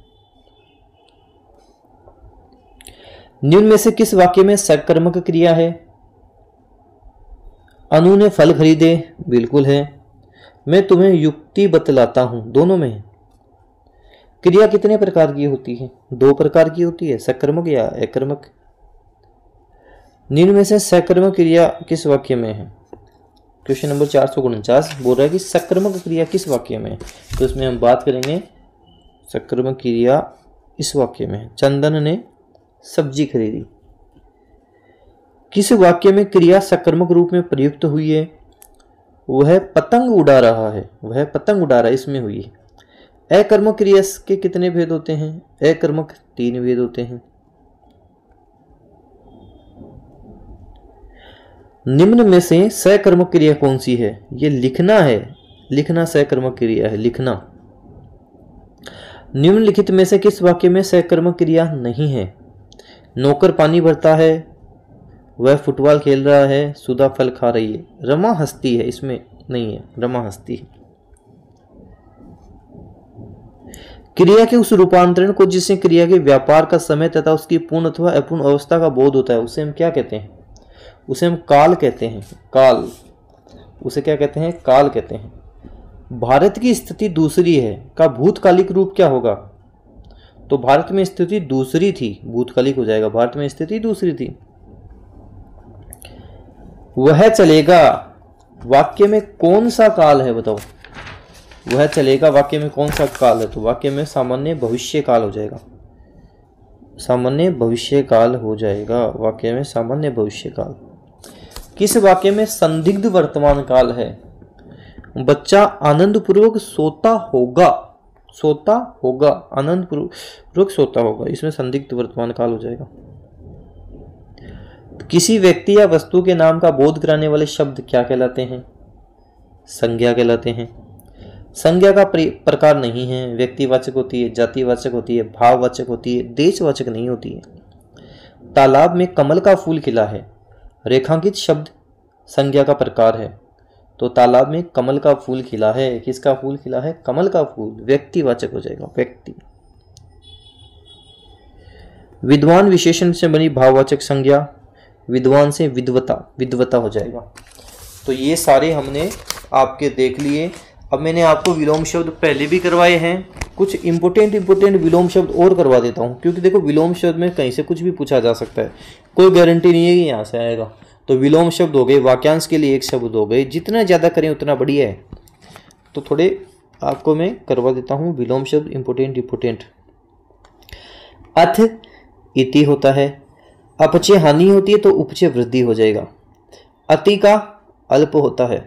निम्न में से किस वाक्य में सकर्मक क्रिया है? अनु ने फल खरीदे, बिल्कुल है। मैं तुम्हें युक्ति बतलाता हूं, दोनों में है। क्रिया कितने प्रकार की होती है? 2 प्रकार की होती है, सकर्मक या अकर्मक। निम्न में से सकर्मक क्रिया किस वाक्य में है? क्वेश्चन नंबर 449 बोल रहा है कि सकर्मक क्रिया किस वाक्य में है, तो इसमें हम बात करेंगे सकर्मक क्रिया इस वाक्य में है। चंदन ने सब्जी खरीदी। किस वाक्य में क्रिया सकर्मक रूप में प्रयुक्त हुई है? वह पतंग उड़ा रहा है, वह पतंग उड़ा रहा है, इसमें हुई है। अकर्मक क्रिया के कितने भेद होते हैं? अकर्मक 3 भेद होते हैं। निम्न में से सकर्मक क्रिया कौन सी है? ये लिखना है, लिखना सकर्मक क्रिया है, लिखना। निम्नलिखित में से किस वाक्य में सकर्मक क्रिया नहीं है? नौकर पानी भरता है, वह फुटबॉल खेल रहा है, सुधा फल खा रही है। रमा हंसती है, इसमें नहीं है, रमा हंसती है। क्रिया के उस रूपांतरण को जिससे क्रिया के व्यापार का समय तथा उसकी पूर्ण अथवा अपूर्ण अवस्था का बोध होता है उसे हम क्या कहते हैं? उसे हम काल कहते हैं, काल। उसे क्या कहते हैं? काल कहते हैं। भारत की स्थिति दूसरी है का भूतकालिक रूप क्या होगा? तो भारत में स्थिति दूसरी थी, भूतकालिक हो जाएगा, भारत में स्थिति दूसरी थी। वह चलेगा वाक्य में कौन सा काल है? बताओ, वह चलेगा वाक्य में कौन सा काल है? तो वाक्य में सामान्य भविष्य काल हो जाएगा, सामान्य भविष्य काल हो जाएगा, वाक्य में सामान्य भविष्य काल। किस वाक्य में संदिग्ध वर्तमान काल है? बच्चा आनंद पूर्वक सोता होगा, सोता होगा, आनंद पूर्वक सोता होगा, इसमें संदिग्ध वर्तमान काल हो जाएगा। किसी व्यक्ति या वस्तु के नाम का बोध कराने वाले शब्द क्या कहलाते हैं? संज्ञा कहलाते हैं। संज्ञा का प्रकार नहीं है, व्यक्तिवाचक होती है, जातिवाचक होती है, भाववाचक होती है, देशवाचक नहीं होती है। तालाब में कमल का फूल खिला है, रेखांकित शब्द संज्ञा का प्रकार है, तो तालाब में कमल का फूल खिला है, किसका फूल खिला है? कमल का फूल, व्यक्तिवाचक हो जाएगा, व्यक्ति। विद्वान विशेषण से बनी भाववाचक संज्ञा, विद्वान से विद्वता, विद्वता हो जाएगा। तो ये सारे हमने आपके देख लिए। अब मैंने आपको विलोम शब्द पहले भी करवाए हैं, कुछ इंपोर्टेंट विलोम शब्द और करवा देता हूँ, क्योंकि देखो विलोम शब्द में कहीं से कुछ भी पूछा जा सकता है, कोई गारंटी नहीं है कि यहाँ से आएगा। तो विलोम शब्द हो गए, वाक्यांश के लिए एक शब्द हो गए, जितना ज़्यादा करें उतना बढ़िया है। तो थोड़े आपको मैं करवा देता हूँ विलोम शब्द इंपोर्टेंट। अथ इति होता है, अपचय हानि होती है तो उपचय वृद्धि हो जाएगा। अति का अल्प होता है,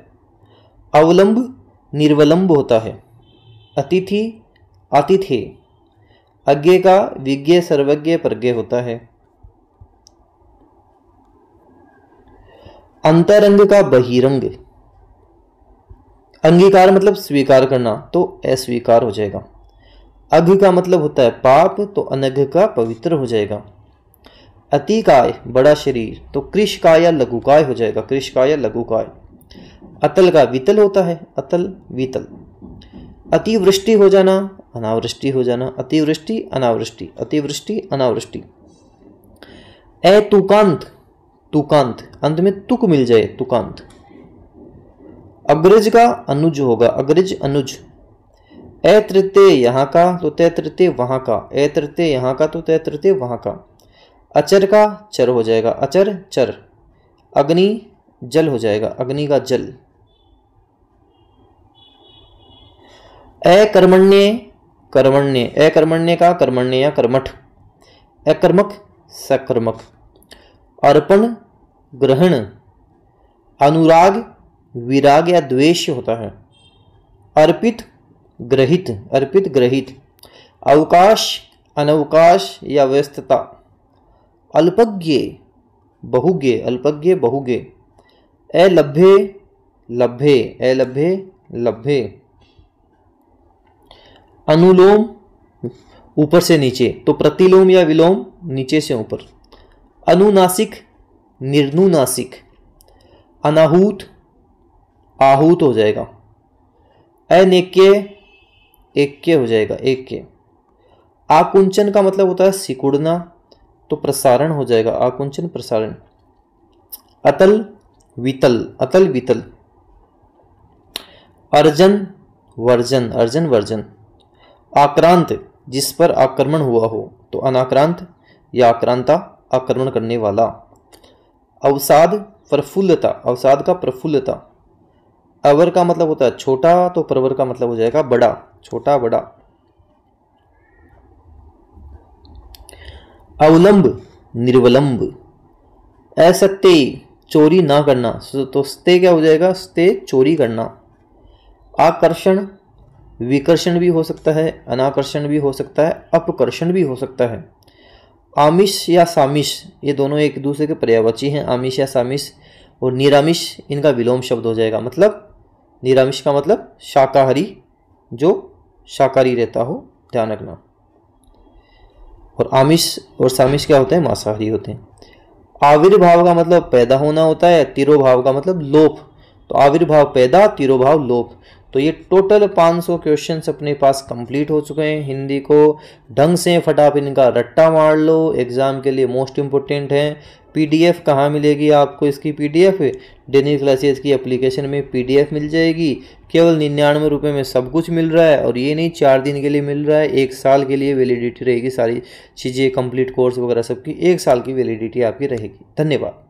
अवलंब निर्वलंब होता है। अतिथि आतिथ्य, अज्ञे का विज्ञ सर्वज्ञ प्रज्ञ होता है। अंतरंग का बहिरंग, अंगीकार मतलब स्वीकार करना, तो अस्वीकार हो जाएगा। अघ का मतलब होता है पाप, तो अनघ का पवित्र हो जाएगा। अतिकाय बड़ा शरीर, तो कृशकाय या लघुकाय हो जाएगा, कृशकाय या लघुकाय। अतल का वितल होता है, अतल वितल। अतिवृष्टि हो जाना, अनावृष्टि हो जाना, अतिवृष्टि अनावृष्टि, अतिवृष्टि अनावृष्टि। तुकांत, तुकांत अंत में तुक मिल जाए, तुकांत। अग्रज का अनुज होगा, अग्रज अनुज। तृतीय यहाँ का तो तृतीय वहां का, तृतीय यहाँ का तो तृतीय वहां का। अचर का चर हो जाएगा, अचर चर। अग्नि जल हो जाएगा, अग्नि का जल। अकर्मण्य कर्मण्य, अकर्मण्य का कर्मण्य या कर्मठ। अकर्मक सकर्मक। अर्पण ग्रहण, अनुराग विराग या द्वेष होता है। अर्पित ग्रहित, अर्पित ग्रहित। अवकाश अनवकाश या व्यस्तता। अल्पज्ञ बहुज्ञ, अल्पज्ञ बहुज्ञ। अलभ्य लभ्य, अलभ्य लभ्य। अनुलोम ऊपर से नीचे, तो प्रतिलोम या विलोम नीचे से ऊपर। अनुनासिक निर्नुनासिक। अनाहूत आहूत हो जाएगा। अनेक्य ऐक्य हो जाएगा, ऐक्य। आकुंचन का मतलब होता है सिकुड़ना, तो प्रसारण हो जाएगा, आकुंचन प्रसारण। अतल वितल, अतल वितल। अर्जन वर्जन, अर्जन वर्जन। आक्रांत जिस पर आक्रमण हुआ हो, तो अनाक्रांत या आक्रांता आक्रमण करने वाला। अवसाद प्रफुल्लता, अवसाद का प्रफुल्लता। अवर का मतलब होता है छोटा, तो प्रवर का मतलब हो जाएगा बड़ा, छोटा बड़ा। अवलंब निर्वलंब। असत्य चोरी ना करना, तो स्ते क्या हो जाएगा, स्ते चोरी करना। आकर्षण विकर्षण भी हो सकता है, अनाकर्षण भी हो सकता है, अपकर्षण भी हो सकता है। आमिष या सामिष, ये दोनों एक दूसरे के पर्यायवाची हैं, आमिष या सामिष। और निरामिष इनका विलोम शब्द हो जाएगा, मतलब निरामिष का मतलब शाकाहारी, जो शाकाहारी रहता हो, ध्यान रखना। और आमिष और सामिष क्या होते हैं, मांसाहारी होते हैं। आविर्भाव का मतलब पैदा होना होता है, तिरोभाव का मतलब लोप, तो आविर्भाव पैदा, तिरोभाव लोप। तो ये टोटल 500 क्वेश्चंस अपने पास कंप्लीट हो चुके हैं। हिंदी को ढंग से फटाफट इनका रट्टा मार लो, एग्जाम के लिए मोस्ट इम्पोर्टेंट है। पीडीएफ कहाँ मिलेगी आपको, इसकी पीडीएफ डेली क्लासेस की एप्लीकेशन में पीडीएफ मिल जाएगी। केवल 99 रुपये में सब कुछ मिल रहा है, और ये नहीं 4 दिन के लिए मिल रहा है, 1 साल के लिए वैलिडिटी रहेगी। सारी चीज़ें कंप्लीट कोर्स वगैरह सबकी 1 साल की वैलिडिटी आपकी रहेगी। धन्यवाद।